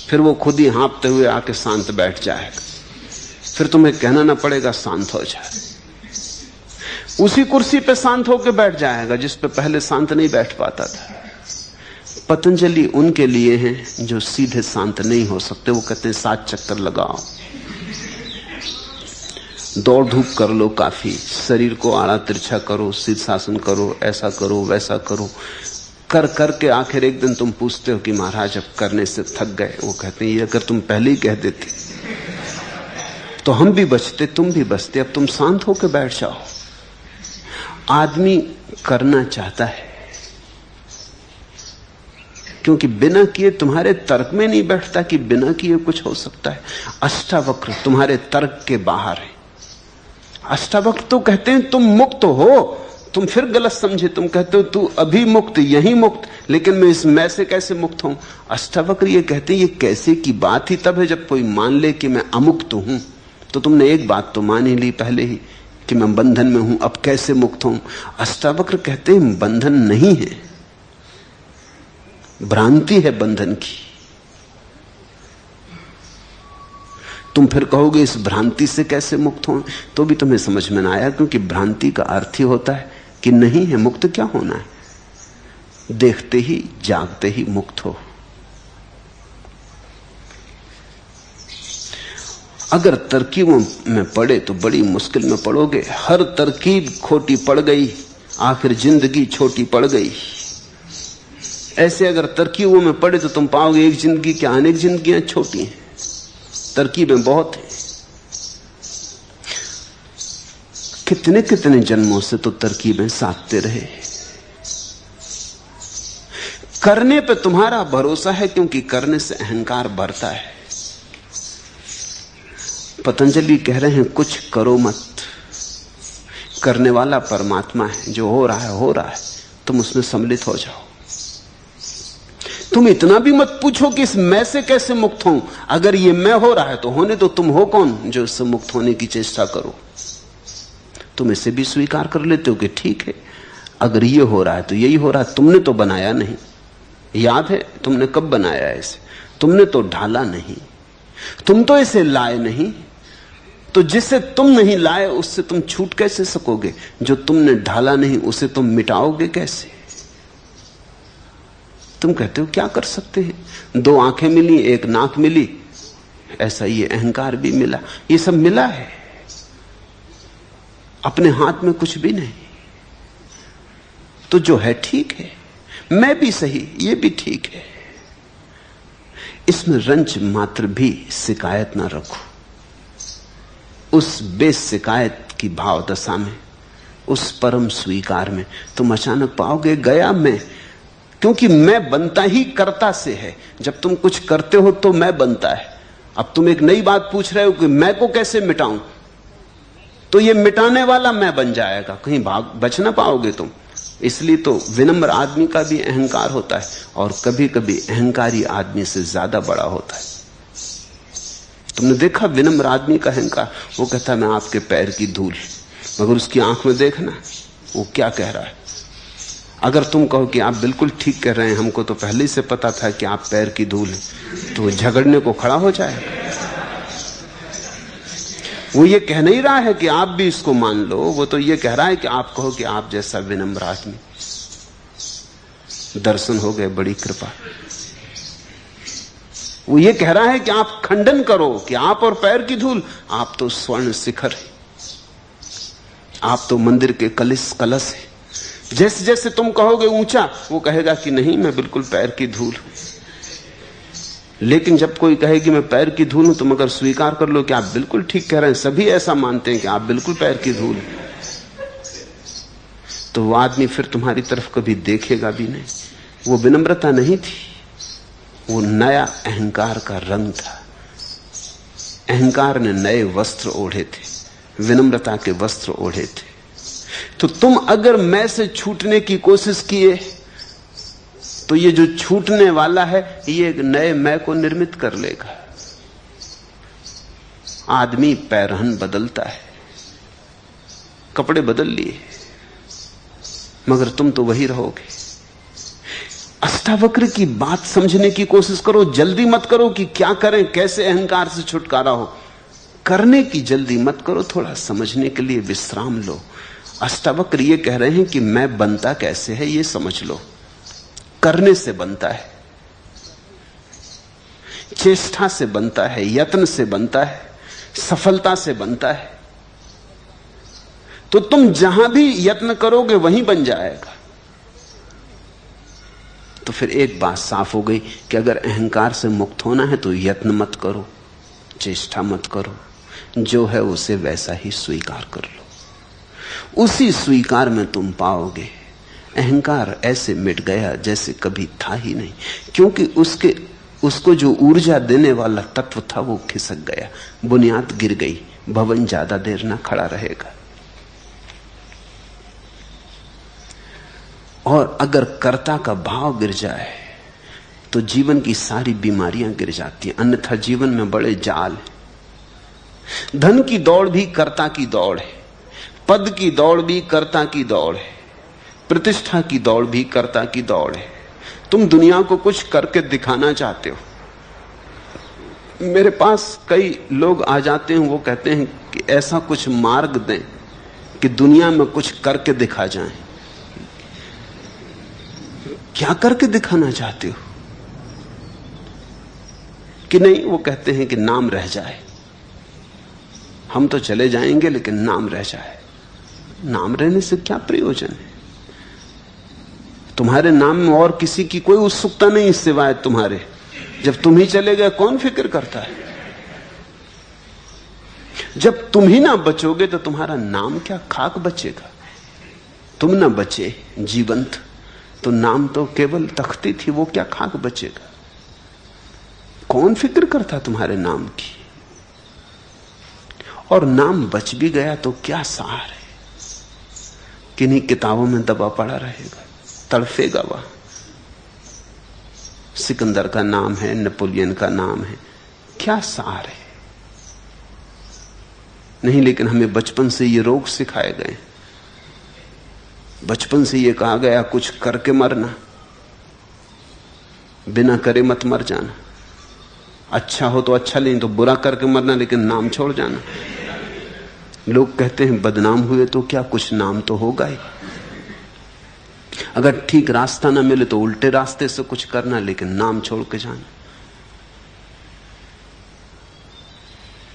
फिर वो खुद ही हाँपते हुए आके शांत बैठ जाएगा। फिर तुम्हें कहना ना पड़ेगा शांत हो जाए। उसी कुर्सी पे शांत होकर बैठ जाएगा जिस पे पहले शांत नहीं बैठ पाता था। पतंजलि उनके लिए हैं जो सीधे शांत नहीं हो सकते। वो कहते हैं 7 चक्कर लगाओ, दौड़ धूप कर लो, काफी, शरीर को आड़ा तिरछा करो, शीर्षासन करो, ऐसा करो वैसा करो, कर करके आखिर एक दिन तुम पूछते हो कि महाराज अब करने से थक गए। वो कहते हैं ये अगर तुम पहले ही कह देते तो हम भी बचते, तुम भी बचते। अब तुम शांत होकर बैठ जाओ। आदमी करना चाहता है क्योंकि बिना किए तुम्हारे तर्क में नहीं बैठता कि बिना किए कुछ हो सकता है। अष्टावक्र तुम्हारे तर्क के बाहर है। अष्टावक्र तो कहते हैं तुम मुक्त हो। तुम फिर गलत समझे, तुम कहते हो तू अभी मुक्त, यही मुक्त, लेकिन मैं इस मैं से कैसे मुक्त हूं? अष्टावक्र ये कहते हैं ये कैसे की बात ही तब है जब कोई मान ले कि मैं अमुक्त हूं। तो तुमने एक बात तो मान ही ली पहले ही कि मैं बंधन में हूं, अब कैसे मुक्त हूं? अष्टावक्र कहते हैं बंधन नहीं है, भ्रांति है बंधन की। तुम फिर कहोगे इस भ्रांति से कैसे मुक्त हो, तो भी तुम्हें समझ में ना आया, क्योंकि भ्रांति का अर्थ ही होता है कि नहीं है। मुक्त क्या होना है? देखते ही जागते ही मुक्त हो। अगर तरकीबों में पड़े तो बड़ी मुश्किल में पड़ोगे। हर तरकीब खोटी पड़ गई, आखिर जिंदगी छोटी पड़ गई। ऐसे अगर तरकीबों में पड़े तो तुम पाओगे एक जिंदगी क्या अनेक जिंदगियां छोटी हैं, तरकीबें बहुत हैं। कितने कितने जन्मों से तो तरकीबें साधते रहे। करने पे तुम्हारा भरोसा है क्योंकि करने से अहंकार बढ़ता है। पतंजलि कह रहे हैं कुछ करो मत, करने वाला परमात्मा है। जो हो रहा है, तुम उसमें सम्मिलित हो जाओ। तुम इतना भी मत पूछो कि इस मैं से कैसे मुक्त हूं। अगर ये मैं हो रहा है तो होने दो, तुम हो कौन जो इससे मुक्त होने की चेष्टा करो? तुम इसे भी स्वीकार कर लेते हो कि ठीक है, अगर ये हो रहा है तो यही हो रहा है। तुमने तो बनाया नहीं, याद है तुमने कब बनाया इसे? तुमने तो ढाला नहीं, तुम तो इसे लाए नहीं। तो जिसे तुम नहीं लाए उससे तुम छूट कैसे सकोगे? जो तुमने ढाला नहीं उसे तुम मिटाओगे कैसे? तुम कहते हो क्या कर सकते हैं, 2 आंखें मिली, 1 नाक मिली, ऐसा ये अहंकार भी मिला, ये सब मिला है, अपने हाथ में कुछ भी नहीं। तो जो है ठीक है, मैं भी सही, ये भी ठीक है। इसमें रंच मात्र भी शिकायत ना रखो। उस बेशिकायत की भाव दशा में, उस परम स्वीकार में तुम अचानक पाओगे गया मैं। क्योंकि मैं बनता ही कर्ता से है। जब तुम कुछ करते हो तो मैं बनता है। अब तुम एक नई बात पूछ रहे हो कि मैं को कैसे मिटाऊं, तो ये मिटाने वाला मैं बन जाएगा, कहीं भाग बच ना पाओगे तुम। इसलिए तो विनम्र आदमी का भी अहंकार होता है, और कभी कभी अहंकारी आदमी से ज्यादा बड़ा होता है। तुमने देखा विनम्र आदमी का अहंकार, वो कहता है मैं आपके पैर की धूल, मगर उसकी आंख में देखना वो क्या कह रहा है। अगर तुम कहो कि आप बिल्कुल ठीक कह रहे हैं, हमको तो पहले ही से पता था कि आप पैर की धूल हैं, तो झगड़ने को खड़ा हो जाएगा। वो ये कह नहीं रहा है कि आप भी इसको मान लो, वो तो ये कह रहा है कि आप कहो कि आप जैसा विनम्र आदमी, दर्शन हो गए, बड़ी कृपा। वो ये कह रहा है कि आप खंडन करो कि आप और पैर की धूल, आप तो स्वर्ण शिखर है, आप तो मंदिर के कलश है। जैसे जैसे तुम कहोगे ऊंचा, वो कहेगा कि नहीं मैं बिल्कुल पैर की धूल हूं। लेकिन जब कोई कहे कि मैं पैर की धूल हूं, तुम अगर स्वीकार कर लो कि आप बिल्कुल ठीक कह रहे हैं, सभी ऐसा मानते हैं कि आप बिल्कुल पैर की धूल हैं, तो वो आदमी फिर तुम्हारी तरफ कभी देखेगा भी नहीं। वो विनम्रता नहीं थी, वो नया अहंकार का रंग था। अहंकार ने नए वस्त्र ओढ़े थे, विनम्रता के वस्त्र ओढ़े थे। तो तुम अगर मैं से छूटने की कोशिश किए तो ये जो छूटने वाला है ये एक नए मैं को निर्मित कर लेगा। आदमी पैरहन बदलता है, कपड़े बदल लिए, मगर तुम तो वही रहोगे। अष्टावक्र की बात समझने की कोशिश करो, जल्दी मत करो कि क्या करें, कैसे अहंकार से छुटकारा हो। करने की जल्दी मत करो, थोड़ा समझने के लिए विश्राम लो। अष्टावक्र ये कह रहे हैं कि मैं बनता कैसे है ये समझ लो। करने से बनता है, चेष्टा से बनता है, यत्न से बनता है, सफलता से बनता है। तो तुम जहां भी यत्न करोगे वहीं बन जाएगा। तो फिर एक बात साफ हो गई कि अगर अहंकार से मुक्त होना है तो यत्न मत करो, चेष्टा मत करो, जो है उसे वैसा ही स्वीकार कर लो। उसी स्वीकार में तुम पाओगे अहंकार ऐसे मिट गया जैसे कभी था ही नहीं, क्योंकि उसको जो ऊर्जा देने वाला तत्व था वो खिसक गया, बुनियाद गिर गई, भवन ज्यादा देर ना खड़ा रहेगा। और अगर कर्ता का भाव गिर जाए तो जीवन की सारी बीमारियां गिर जाती हैं, अन्यथा जीवन में बड़े जाल हैं। धन की दौड़ भी कर्ता की दौड़ है, पद की दौड़ भी कर्ता की दौड़ है, प्रतिष्ठा की दौड़ भी कर्ता की दौड़ है। तुम दुनिया को कुछ करके दिखाना चाहते हो। मेरे पास कई लोग आ जाते हैं, वो कहते हैं कि ऐसा कुछ मार्ग दें कि दुनिया में कुछ करके दिखा जाएं। क्या करके दिखाना चाहते हो? कि नहीं, वो कहते हैं कि नाम रह जाए, हम तो चले जाएंगे लेकिन नाम रह जाए। नाम रहने से क्या प्रयोजन है? तुम्हारे नाम में और किसी की कोई उत्सुकता नहीं सिवाय तुम्हारे। जब तुम ही चले गए कौन फिक्र करता है? जब तुम ही ना बचोगे तो तुम्हारा नाम क्या खाक बचेगा? तुम ना बचे जीवंत तो नाम तो केवल तख्ती थी, वो क्या खाक बचेगा? कौन फिक्र करता तुम्हारे नाम की? और नाम बच भी गया तो क्या सार है? किन्हीं किताबों में दबा पड़ा रहेगा, तड़फेगा वह। सिकंदर का नाम है, नेपोलियन का नाम है, क्या सार है? नहीं, लेकिन हमें बचपन से ये रोग सिखाए गए, बचपन से ये कहा गया कुछ करके मरना, बिना करे मत मर जाना। अच्छा हो तो अच्छा, नहीं तो बुरा करके मरना, लेकिन नाम छोड़ जाना। लोग कहते हैं बदनाम हुए तो क्या, कुछ नाम तो होगा ही। अगर ठीक रास्ता ना मिले तो उल्टे रास्ते से कुछ करना, लेकिन नाम छोड़ के जाना।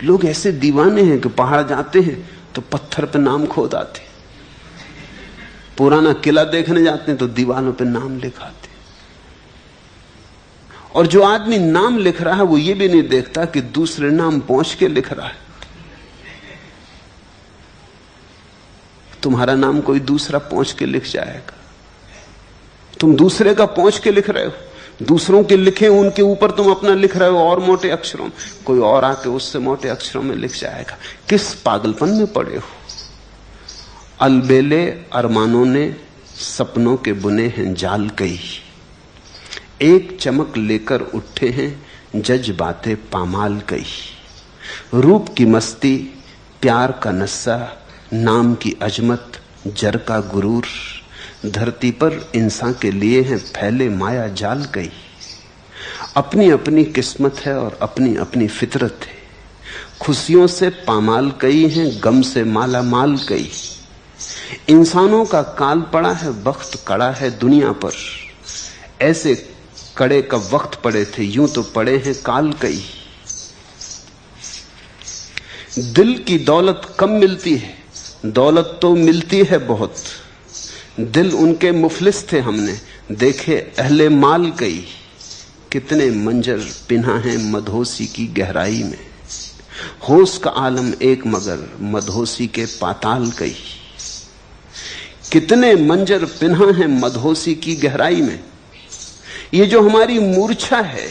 लोग ऐसे दीवाने हैं कि पहाड़ जाते हैं तो पत्थर पे नाम खोद आते, पुराना किला देखने जाते हैं तो दीवारों पे नाम लिखाते। और जो आदमी नाम लिख रहा है वो ये भी नहीं देखता कि दूसरे नाम पहुंच के लिख रहा है। तुम्हारा नाम कोई दूसरा पहुंच के लिख जाएगा, तुम दूसरे का पहुंच के लिख रहे हो। दूसरों के लिखे उनके ऊपर तुम अपना लिख रहे हो और मोटे अक्षरों में, कोई और आके उससे मोटे अक्षरों में लिख जाएगा। किस पागलपन में पड़े हो? अलबेले अरमानों ने सपनों के बुने हैं जाल कई, एक चमक लेकर उठे हैं जज्बाते पामाल कई। रूप की मस्ती, प्यार का नशा, नाम की अजमत, जर का गुरूर, धरती पर इंसान के लिए हैं फैले माया जाल कई। अपनी अपनी किस्मत है और अपनी अपनी फितरत है, खुशियों से पामाल कई हैं, गम से माला माल कई। इंसानों का काल पड़ा है, वक्त कड़ा है दुनिया पर, ऐसे कड़े का वक्त पड़े थे, यूं तो पड़े हैं काल कई। दिल की दौलत कम मिलती है, दौलत तो मिलती है बहुत। दिल उनके मुफलिस थे, हमने देखे अहले माल कई। कितने मंजर पिन्हा है मधोसी की गहराई में, होश का आलम एक मगर मधोसी के पाताल कई। कितने मंजर पिन्हा है मधोसी की गहराई में। ये जो हमारी मूर्छा है,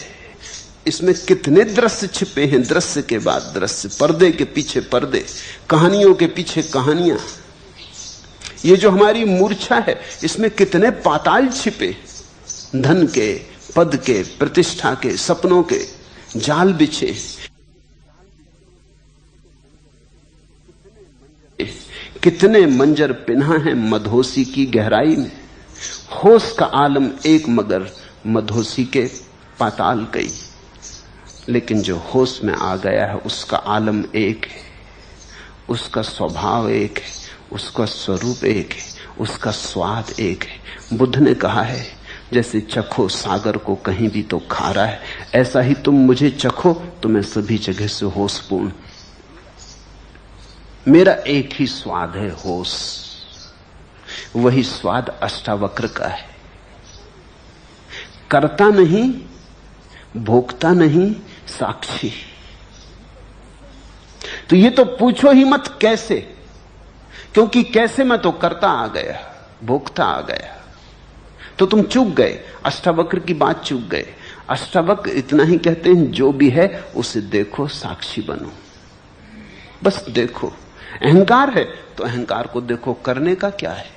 इसमें कितने दृश्य छिपे हैं, दृश्य के बाद दृश्य, पर्दे के पीछे पर्दे, कहानियों के पीछे कहानियां। ये जो हमारी मूर्छा है, इसमें कितने पाताल छिपे, धन के, पद के, प्रतिष्ठा के, सपनों के जाल बिछे। कितने मंजर पिन्हा है मधोसी की गहराई में, होश का आलम एक मगर मधोसी के पाताल कई। लेकिन जो होश में आ गया है उसका आलम एक है, उसका स्वभाव एक है, उसका स्वरूप एक है, उसका स्वाद एक है। बुद्ध ने कहा है जैसे चखो सागर को कहीं भी तो खारा है, ऐसा ही तुम मुझे चखो तो मैं सभी जगह से होशपूर्ण। मेरा एक ही स्वाद है, होश। वही स्वाद अष्टावक्र का है। करता नहीं, भोगता नहीं, साक्षी। तो ये तो पूछो ही मत कैसे, क्योंकि कैसे में तो करता आ गया, भोगता आ गया, तो तुम चूक गए, अष्टावक्र की बात चूक गए। अष्टावक्र इतना ही कहते हैं, जो भी है उसे देखो, साक्षी बनो, बस देखो। अहंकार है तो अहंकार को देखो, करने का क्या है?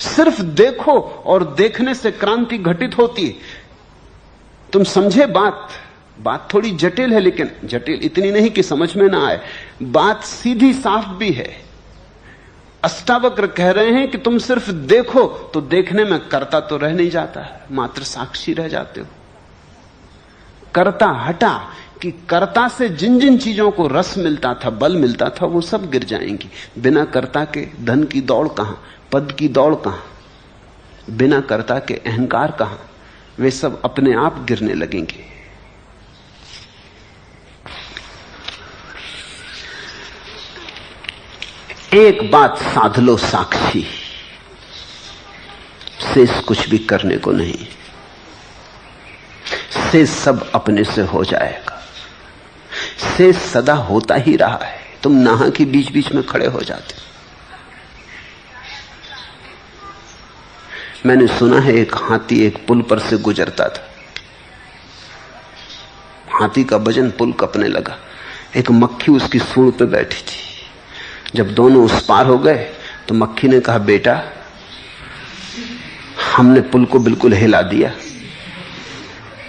सिर्फ देखो, और देखने से क्रांति घटित होती है। तुम समझे बात थोड़ी जटिल है, लेकिन जटिल इतनी नहीं कि समझ में ना आए। बात सीधी साफ भी है। अष्टावक्र कह रहे हैं कि तुम सिर्फ देखो, तो देखने में कर्ता तो रह नहीं जाता है, मात्र साक्षी रह जाते हो। कर्ता हटा कि कर्ता से जिन जिन चीजों को रस मिलता था, बल मिलता था, वो सब गिर जाएंगी। बिना कर्ता के धन की दौड़ कहां, पद की दौड़ कहां, बिना कर्ता के अहंकार कहां, वे सब अपने आप गिरने लगेंगे। एक बात साध लो, साक्षी, शेष कुछ भी करने को नहीं, शेष सब अपने से हो जाएगा। शेष सदा होता ही रहा है, तुम नाहा के बीच बीच में खड़े हो जाते हो। मैंने सुना है एक हाथी एक पुल पर से गुजरता था, हाथी का वजन पुल कपने लगा, एक मक्खी उसकी सूंड पे बैठी थी। जब दोनों उस पार हो गए तो मक्खी ने कहा, बेटा हमने पुल को बिल्कुल हिला दिया।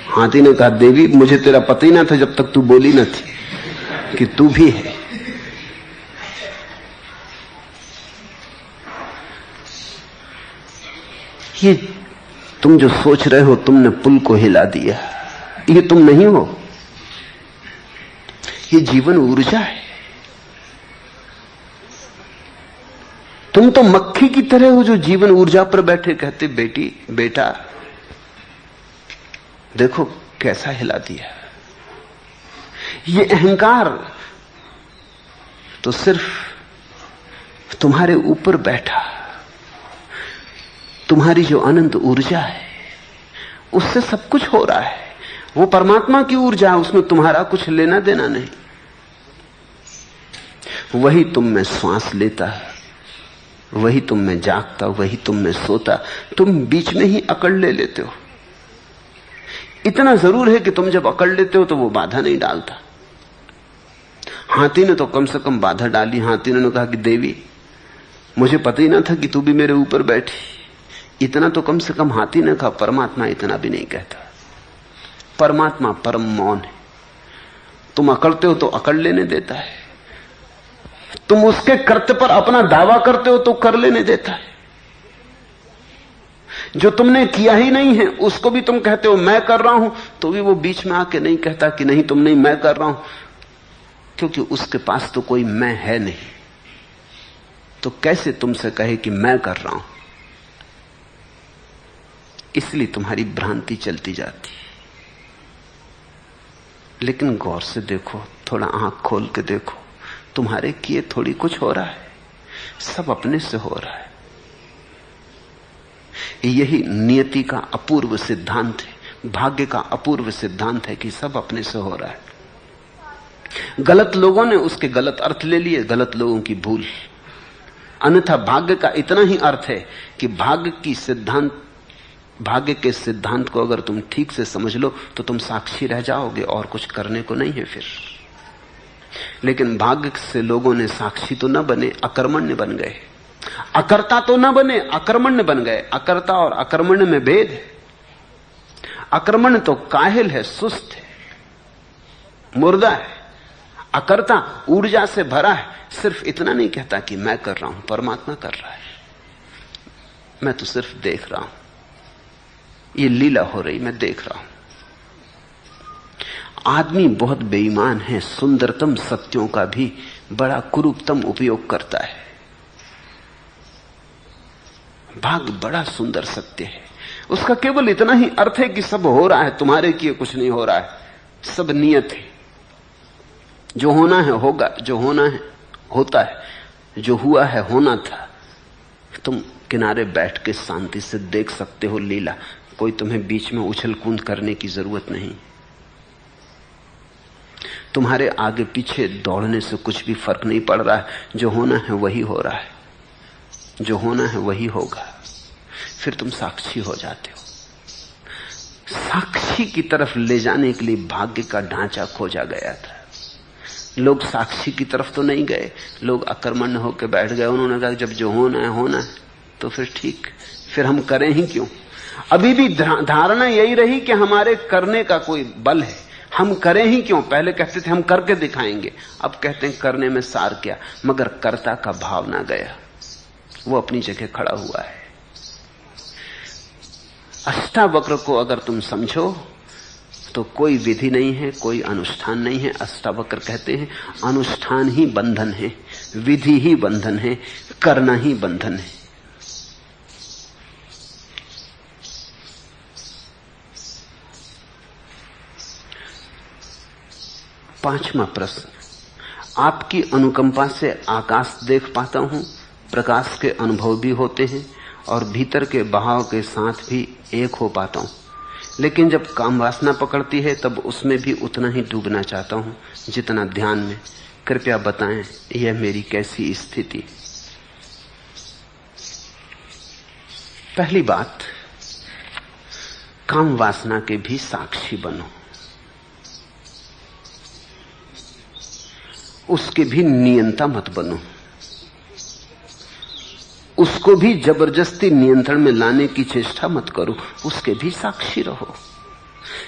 हाथी ने कहा, देवी मुझे तेरा पता ही ना था जब तक तू बोली न थी कि तू भी है। ये तुम जो सोच रहे हो तुमने पुल को हिला दिया, ये तुम नहीं हो, ये जीवन ऊर्जा है। तुम तो मक्खी की तरह हो जो जीवन ऊर्जा पर बैठे कहते, बेटी बेटा देखो कैसा हिला दिया। ये अहंकार तो सिर्फ तुम्हारे ऊपर बैठा, तुम्हारी जो अनंत ऊर्जा है उससे सब कुछ हो रहा है। वो परमात्मा की ऊर्जा है, उसमें तुम्हारा कुछ लेना देना नहीं। वही तुम में श्वास लेता है, वही तुम में जागता, वही तुम में सोता, तुम बीच में ही अकड़ ले लेते हो। इतना जरूर है कि तुम जब अकड़ लेते हो तो वो बाधा नहीं डालता। हाथी ने तो कम से कम बाधा डाली। हाथी ने कहा कि देवी मुझे पता ही ना था कि तू भी मेरे ऊपर बैठी। इतना तो कम से कम हाथी ने कहा। परमात्मा इतना भी नहीं कहता। परमात्मा परम मौन है। तुम अकड़ते हो तो अकड़ लेने देता है, तुम उसके कर्तव्य पर अपना दावा करते हो तो कर लेने देता है। जो तुमने किया ही नहीं है उसको भी तुम कहते हो मैं कर रहा हूं, तो भी वो बीच में आके नहीं कहता कि नहीं तुम नहीं, मैं कर रहा हूं, क्योंकि उसके पास तो कोई मैं है नहीं। तो कैसे तुमसे कहे कि मैं कर रहा हूं? इसलिए तुम्हारी भ्रांति चलती जाती है। लेकिन गौर से देखो, थोड़ा आंख खोल के देखो, तुम्हारे किए थोड़ी कुछ हो रहा है, सब अपने से हो रहा है। यही नियति का अपूर्व सिद्धांत है, भाग्य का अपूर्व सिद्धांत है कि सब अपने से हो रहा है। गलत लोगों ने उसके गलत अर्थ ले लिए, गलत लोगों की भूल। अन्यथा भाग्य का इतना ही अर्थ है कि भाग्य के सिद्धांत को अगर तुम ठीक से समझ लो तो तुम साक्षी रह जाओगे और कुछ करने को नहीं है फिर। लेकिन भाग्य से लोगों ने साक्षी तो न बने, अकर्मण्य बन गए। अकर्ता तो न बने, अकर्मण्य बन गए। अकर्ता और अकर्मण्य में भेद है। अकर्मण्य तो काहिल है, सुस्त है, मुर्दा है। अकर्ता ऊर्जा से भरा है, सिर्फ इतना नहीं कहता कि मैं कर रहा हूं, परमात्मा कर रहा है, मैं तो सिर्फ देख रहा हूं, ये लीला हो रही, मैं देख रहा हूं। आदमी बहुत बेईमान है, सुंदरतम सत्यों का भी बड़ा कुरूपतम उपयोग करता है। भाग्य बड़ा सुंदर सत्य है, उसका केवल इतना ही अर्थ है कि सब हो रहा है, तुम्हारे किए कुछ नहीं हो रहा है, सब नियत है। जो होना है होगा, जो होना है होता है, जो हुआ है होना था। तुम किनारे बैठ के शांति से देख सकते हो लीला, कोई तुम्हें बीच में उछल कूद करने की जरूरत नहीं। तुम्हारे आगे पीछे दौड़ने से कुछ भी फर्क नहीं पड़ रहा है। जो होना है वही हो रहा है, जो होना है वही होगा। फिर तुम साक्षी हो जाते हो। साक्षी की तरफ ले जाने के लिए भाग्य का ढांचा खोजा गया था। लोग साक्षी की तरफ तो नहीं गए, लोग अकर्मण्य होकर बैठ गए। उन्होंने कहा जब जो होना है होना है तो फिर ठीक, फिर हम करें ही क्यों। अभी भी धारणा यही रही कि हमारे करने का कोई बल है, हम करें ही क्यों। पहले कहते थे हम करके दिखाएंगे, अब कहते हैं करने में सार क्या। मगर कर्ता का भाव ना गया, वो अपनी जगह खड़ा हुआ है। अष्टावक्र को अगर तुम समझो तो कोई विधि नहीं है, कोई अनुष्ठान नहीं है। अष्टावक्र कहते हैं अनुष्ठान ही बंधन है, विधि ही बंधन है, करना ही बंधन है। पांचवा प्रश्न, आपकी अनुकंपा से आकाश देख पाता हूं, प्रकाश के अनुभव भी होते हैं और भीतर के बहाव के साथ भी एक हो पाता हूं, लेकिन जब काम वासना पकड़ती है तब उसमें भी उतना ही डूबना चाहता हूं जितना ध्यान में। कृपया बताएं यह मेरी कैसी स्थिति। पहली बात, काम वासना के भी साक्षी बनो, उसके भी नियंता मत बनो, उसको भी जबरदस्ती नियंत्रण में लाने की चेष्टा मत करो, उसके भी साक्षी रहो।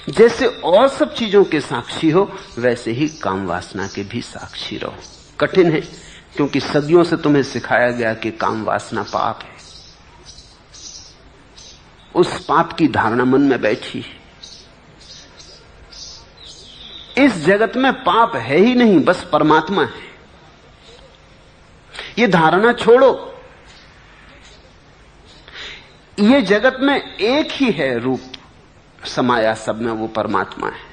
जैसे और सब चीजों के साक्षी हो वैसे ही काम वासना के भी साक्षी रहो। कठिन है क्योंकि सदियों से तुम्हें सिखाया गया कि काम वासना पाप है। उस पाप की धारणा मन में बैठी है। इस जगत में पाप है ही नहीं, बस परमात्मा है। ये धारणा छोड़ो। ये जगत में एक ही है रूप समाया सब में, वो परमात्मा है।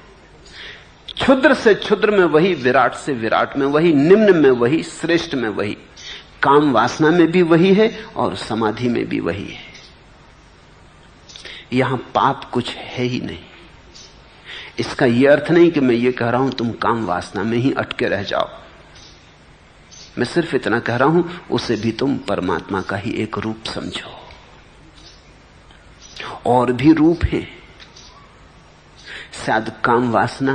क्षुद्र से क्षुद्र में वही, विराट से विराट में वही, निम्न में वही, श्रेष्ठ में वही। काम वासना में भी वही है और समाधि में भी वही है। यहां पाप कुछ है ही नहीं। इसका यह अर्थ नहीं कि मैं ये कह रहा हूं तुम काम वासना में ही अटके रह जाओ। मैं सिर्फ इतना कह रहा हूं उसे भी तुम परमात्मा का ही एक रूप समझो। और भी रूप है, शायद काम वासना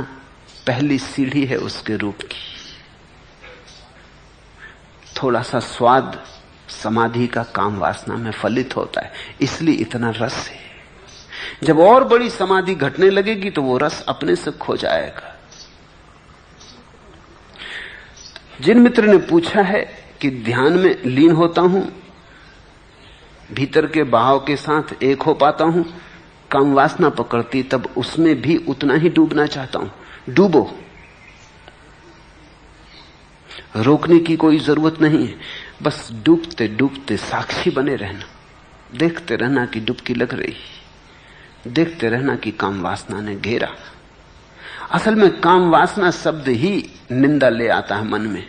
पहली सीढ़ी है उसके रूप की। थोड़ा सा स्वाद समाधि का काम वासना में फलित होता है, इसलिए इतना रस है। जब और बड़ी समाधि घटने लगेगी तो वो रस अपने से खो जाएगा। जिन मित्र ने पूछा है कि ध्यान में लीन होता हूं, भीतर के बहाव के साथ एक हो पाता हूं, काम वासना पकड़ती तब उसमें भी उतना ही डूबना चाहता हूं। डूबो, रोकने की कोई जरूरत नहीं है। बस डूबते डूबते साक्षी बने रहना, देखते रहना कि डुबकी लग रही, देखते रहना कि काम वासना ने घेरा। असल में काम वासना शब्द ही निंदा ले आता है मन में।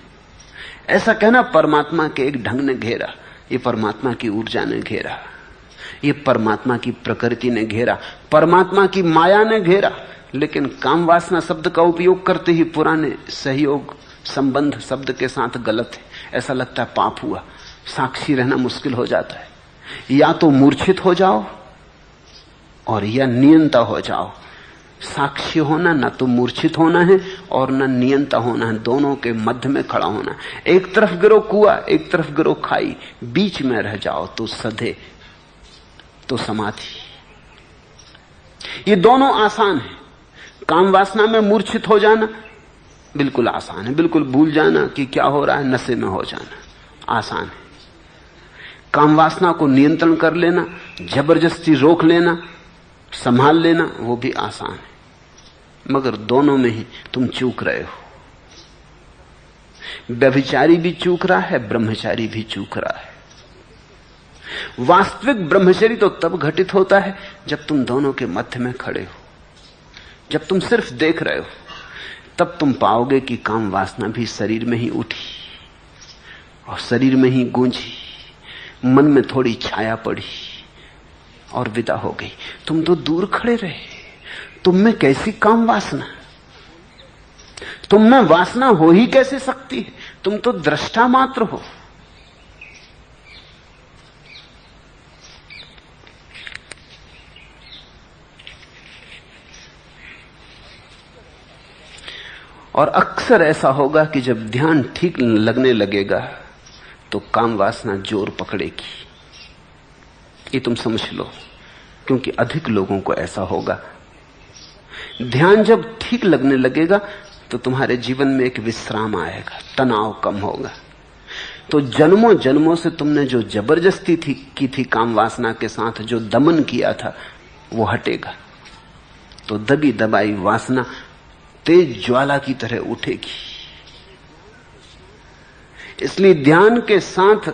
ऐसा कहना परमात्मा के एक ढंग ने घेरा, ये परमात्मा की ऊर्जा ने घेरा, ये परमात्मा की प्रकृति ने घेरा, परमात्मा की माया ने घेरा। लेकिन काम वासना शब्द का उपयोग करते ही पुराने सहयोग संबंध शब्द के साथ गलत है। ऐसा लगता है पाप हुआ, साक्षी रहना मुश्किल हो जाता है। या तो मूर्छित हो जाओ और या नियंता हो जाओ। साक्षी होना ना तो मूर्छित होना है और ना नियंता होना है, दोनों के मध्य में खड़ा होना। एक तरफ गिरो कुआ, एक तरफ गिरो खाई, बीच में रह जाओ तो सधे, तो समाधि। ये दोनों आसान है। काम वासना में मूर्छित हो जाना बिल्कुल आसान है, बिल्कुल भूल जाना कि क्या हो रहा है, नशे में हो जाना आसान है। काम वासना को नियंत्रण कर लेना, जबरदस्ती रोक लेना, संभाल लेना, वो भी आसान है। मगर दोनों में ही तुम चूक रहे हो। व्यभिचारी भी चूक रहा है, ब्रह्मचारी भी चूक रहा है। वास्तविक ब्रह्मचर्य तो तब घटित होता है जब तुम दोनों के मध्य में खड़े हो, जब तुम सिर्फ देख रहे हो। तब तुम पाओगे कि काम वासना भी शरीर में ही उठी और शरीर में ही गूंजी, मन में थोड़ी छाया पड़ी और विदा हो गई। तुम तो दूर खड़े रहे, तुम में कैसी काम वासना, तुम में वासना हो ही कैसे सकती है? तुम तो दृष्टा मात्र हो। और अक्सर ऐसा होगा कि जब ध्यान ठीक लगने लगेगा तो काम वासना जोर पकड़ेगी। ये तुम समझ लो, क्योंकि अधिक लोगों को ऐसा होगा। ध्यान जब ठीक लगने लगेगा तो तुम्हारे जीवन में एक विश्राम आएगा, तनाव कम होगा। तो जन्मों जन्मों से तुमने जो जबरदस्ती की थी काम वासना के साथ, जो दमन किया था, वो हटेगा। तो दबी दबाई वासना तेज ज्वाला की तरह उठेगी। इसलिए ध्यान के साथ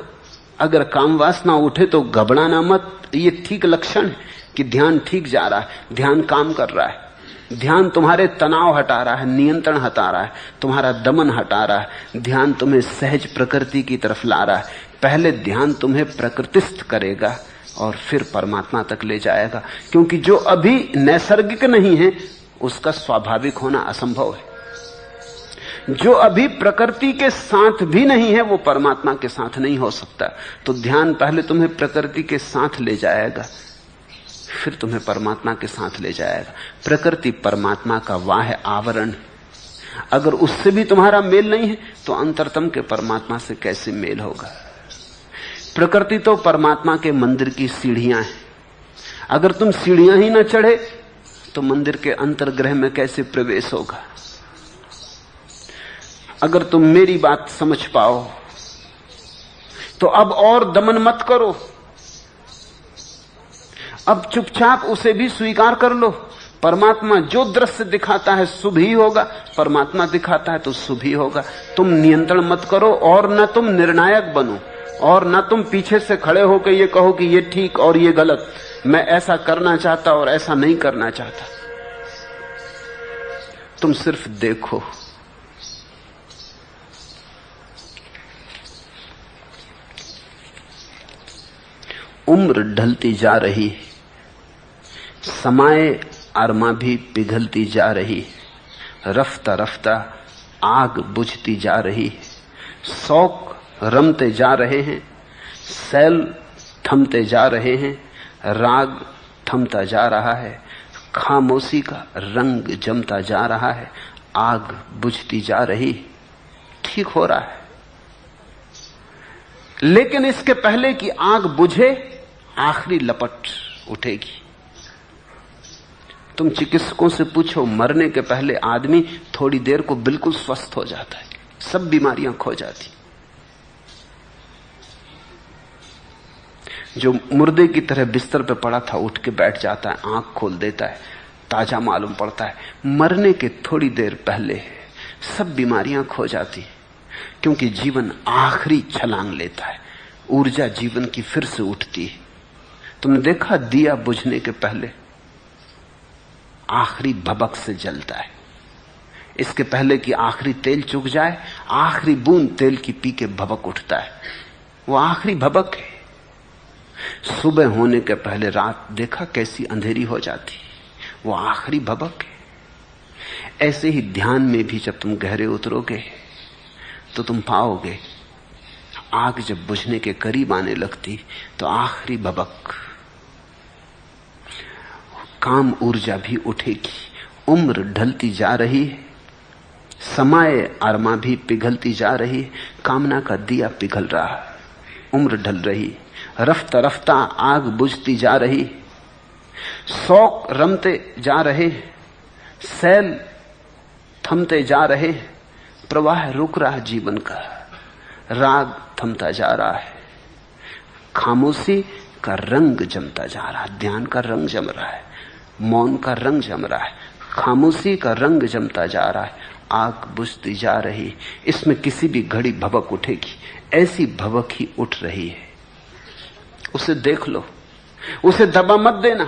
अगर काम वासना उठे तो घबराना मत। ये ठीक लक्षण है कि ध्यान ठीक जा रहा है, ध्यान काम कर रहा है। ध्यान तुम्हारे तनाव हटा रहा है, नियंत्रण हटा रहा है, तुम्हारा दमन हटा रहा है। ध्यान तुम्हें सहज प्रकृति की तरफ ला रहा है। पहले ध्यान तुम्हें प्रकृतिस्थ करेगा और फिर परमात्मा तक ले जाएगा, क्योंकि जो अभी नैसर्गिक नहीं है उसका स्वाभाविक होना असंभव है। जो अभी प्रकृति के साथ भी नहीं है वो परमात्मा के साथ नहीं हो सकता। तो ध्यान पहले तुम्हें प्रकृति के साथ ले जाएगा, फिर तुम्हें परमात्मा के साथ ले जाएगा। प्रकृति परमात्मा का बाह्य आवरण, अगर उससे भी तुम्हारा मेल नहीं है तो अंतरतम के परमात्मा से कैसे मेल होगा? प्रकृति तो परमात्मा के मंदिर की सीढ़ियां हैं। अगर तुम सीढ़ियां ही न चढ़े तो मंदिर के अंतर्गृह में कैसे प्रवेश होगा? अगर तुम मेरी बात समझ पाओ तो अब और दमन मत करो, अब चुपचाप उसे भी स्वीकार कर लो। परमात्मा जो दृश्य दिखाता है शुभ ही होगा, परमात्मा दिखाता है तो शुभ ही होगा। तुम नियंत्रण मत करो और न तुम निर्णायक बनो, और न तुम पीछे से खड़े होकर ये कहो कि ये ठीक और ये गलत, मैं ऐसा करना चाहता और ऐसा नहीं करना चाहता। तुम सिर्फ देखो। उम्र ढलती जा रही, समाए अरमा भी पिघलती जा रही, रफ्ता रफ्ता आग बुझती जा रही, शौक रमते जा रहे हैं, सैल थमते जा रहे हैं, राग थमता जा रहा है, खामोशी का रंग जमता जा रहा है, आग बुझती जा रही। ठीक हो रहा है, लेकिन इसके पहले कि आग बुझे आखिरी लपट उठेगी। तुम चिकित्सकों से पूछो, मरने के पहले आदमी थोड़ी देर को बिल्कुल स्वस्थ हो जाता है, सब बीमारियां खो जाती। जो मुर्दे की तरह बिस्तर पे पड़ा था उठ के बैठ जाता है, आंख खोल देता है, ताजा मालूम पड़ता है। मरने के थोड़ी देर पहले सब बीमारियां खो जाती, क्योंकि जीवन आखिरी छलांग लेता है, ऊर्जा जीवन की फिर से उठती है। तुमने देखा दिया बुझने के पहले आखिरी भभक से जलता है, इसके पहले कि आखिरी तेल चुक जाए आखिरी बूंद तेल की पी के भभक उठता है, वो आखिरी भभक है। सुबह होने के पहले रात देखा कैसी अंधेरी हो जाती, वो आखिरी भभक है। ऐसे ही ध्यान में भी जब तुम गहरे उतरोगे तो तुम पाओगे आग जब बुझने के करीब आने लगती तो आखिरी भभक, काम ऊर्जा भी उठेगी। उम्र ढलती जा रही है, समाए अरमा भी पिघलती जा रही है, कामना का दिया पिघल रहा है, उम्र ढल रही, रफ्ता रफ्ता आग बुझती जा रही, शौक रमते जा रहे, सैल थमते जा रहे, प्रवाह रुक रहा जीवन का, राग थमता जा रहा है, खामोशी का रंग जमता जा रहा है, ध्यान का रंग जम रहा है, मौन का रंग जम रहा है, खामोशी का रंग जमता जा रहा है, आग बुझती जा रही। इसमें किसी भी घड़ी भभक उठेगी, ऐसी भभक ही उठ रही है। उसे देख लो, उसे दबा मत देना,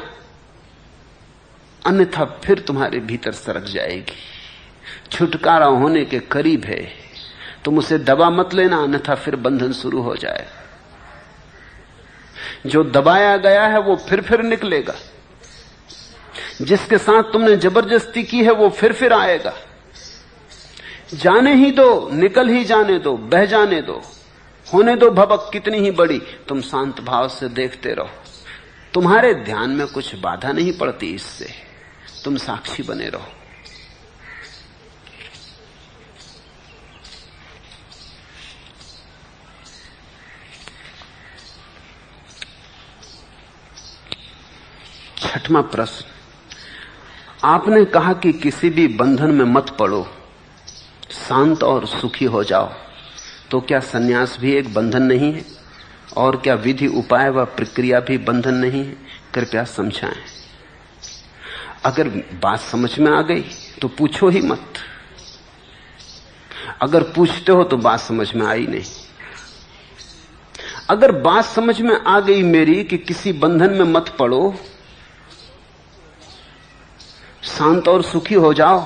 अन्यथा फिर तुम्हारे भीतर सरक जाएगी। छुटकारा होने के करीब है, तुम उसे दबा मत लेना, अन्यथा फिर बंधन शुरू हो जाएगा। जो दबाया गया है वो फिर निकलेगा, जिसके साथ तुमने जबरदस्ती की है वो फिर आएगा। जाने ही दो, निकल ही जाने दो, बह जाने दो, होने दो भबक कितनी ही बड़ी। तुम शांत भाव से देखते रहो, तुम्हारे ध्यान में कुछ बाधा नहीं पड़ती इससे, तुम साक्षी बने रहो। छठवां प्रश्न, आपने कहा कि किसी भी बंधन में मत पड़ो, शांत और सुखी हो जाओ, तो क्या सन्यास भी एक बंधन नहीं है? और क्या विधि उपाय व प्रक्रिया भी बंधन नहीं है? कृपया समझाएं। अगर बात समझ में आ गई तो पूछो ही मत, अगर पूछते हो तो बात समझ में आई नहीं। अगर बात समझ में आ गई मेरी कि किसी बंधन में मत पड़ो, शांत और सुखी हो जाओ,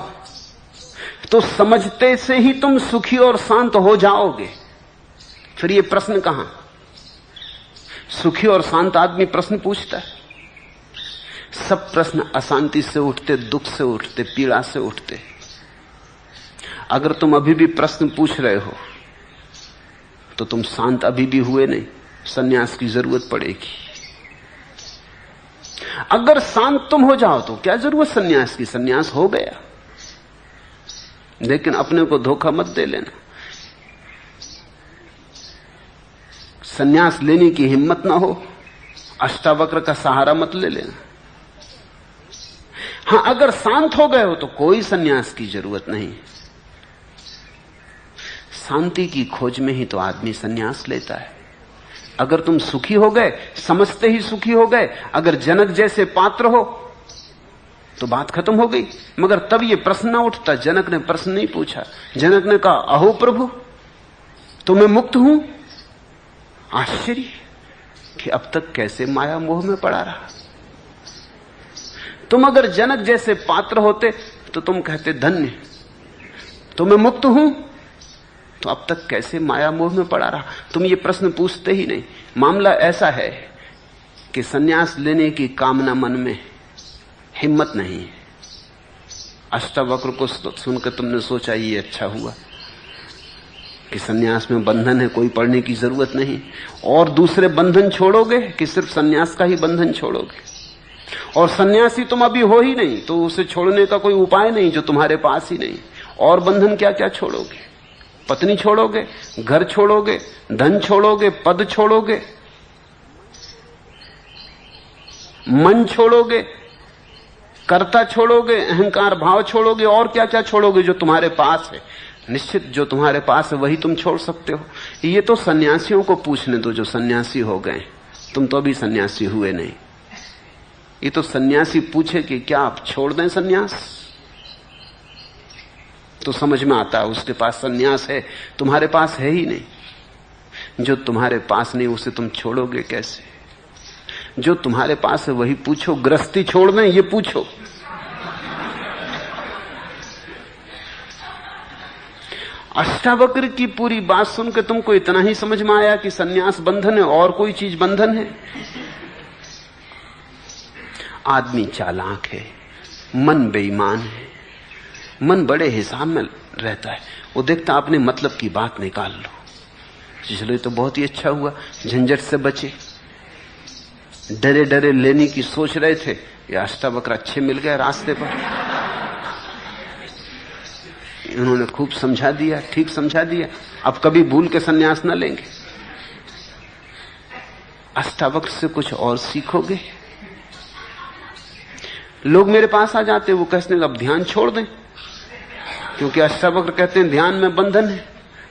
तो समझते से ही तुम सुखी और शांत हो जाओगे। फिर ये प्रश्न कहां? सुखी और शांत आदमी प्रश्न पूछता है। सब प्रश्न अशांति से उठते, दुख से उठते, पीड़ा से उठते। अगर तुम अभी भी प्रश्न पूछ रहे हो तो तुम शांत अभी भी हुए नहीं, सन्यास की जरूरत पड़ेगी। अगर शांत तुम हो जाओ तो क्या जरूरत सन्यास की? सन्यास हो गया। लेकिन अपने को धोखा मत दे लेना, सन्यास लेने की हिम्मत ना हो, अष्टावक्र का सहारा मत ले लेना। हां, अगर शांत हो गए हो तो कोई सन्यास की जरूरत नहीं। शांति की खोज में ही तो आदमी सन्यास लेता है। अगर तुम सुखी हो गए, समझते ही सुखी हो गए, अगर जनक जैसे पात्र हो तो बात खत्म हो गई। मगर तब ये प्रश्न ना उठता। जनक ने प्रश्न नहीं पूछा, जनक ने कहा, अहो प्रभु, तो मैं मुक्त हूं। आश्चर्य कि अब तक कैसे माया मोह में पड़ा रहा। तुम अगर जनक जैसे पात्र होते तो तुम कहते, धन्य, तो मैं मुक्त हूं, तो अब तक कैसे माया मोह में पड़ा रहा। तुम ये प्रश्न पूछते ही नहीं। मामला ऐसा है कि सन्यास लेने की कामना मन में, हिम्मत नहीं है। अष्टावक्र को सुनकर तुमने सोचा ये अच्छा हुआ कि सन्यास में बंधन है, कोई पढ़ने की जरूरत नहीं। और दूसरे बंधन छोड़ोगे कि सिर्फ सन्यास का ही बंधन छोड़ोगे? और सन्यासी तुम अभी हो ही नहीं तो उसे छोड़ने का कोई उपाय नहीं जो तुम्हारे पास ही नहीं। और बंधन क्या क्या छोड़ोगे? पत्नी छोड़ोगे, घर छोड़ोगे, धन छोड़ोगे, पद छोड़ोगे, मन छोड़ोगे, कर्ता छोड़ोगे, अहंकार भाव छोड़ोगे, और क्या क्या छोड़ोगे जो तुम्हारे पास है। निश्चित जो तुम्हारे पास है वही तुम छोड़ सकते हो। ये तो सन्यासियों को पूछने दो जो सन्यासी हो गए, तुम तो अभी सन्यासी हुए नहीं। ये तो सन्यासी पूछे कि क्या आप छोड़ दें सन्यास, तो समझ में आता है उसके पास सन्यास है, तुम्हारे पास है ही नहीं। जो तुम्हारे पास नहीं उसे तुम छोड़ोगे कैसे? जो तुम्हारे पास है वही पूछो। गृहस्थी छोड़ दें ये पूछो। अष्टावक्र की पूरी बात सुनकर तुमको इतना ही समझ में आया कि सन्यास बंधन है और कोई चीज बंधन है? आदमी चालाक है, मन बेईमान है। मन बड़े हिसाब में रहता है, वो देखता अपने मतलब की बात निकाल लो। चलो ये तो बहुत ही अच्छा हुआ, झंझट से बचे। डरे डरे लेने की सोच रहे थे, ये अष्टावक्र अच्छे मिल गए रास्ते पर। उन्होंने खूब समझा दिया, ठीक समझा दिया। अब कभी भूल के सन्यास न लेंगे। अष्टावक्र से कुछ और सीखोगे। लोग मेरे पास आ जाते, वो कहते हैं अब ध्यान छोड़ दें, क्योंकि अष्टावक्र कहते हैं ध्यान में बंधन है।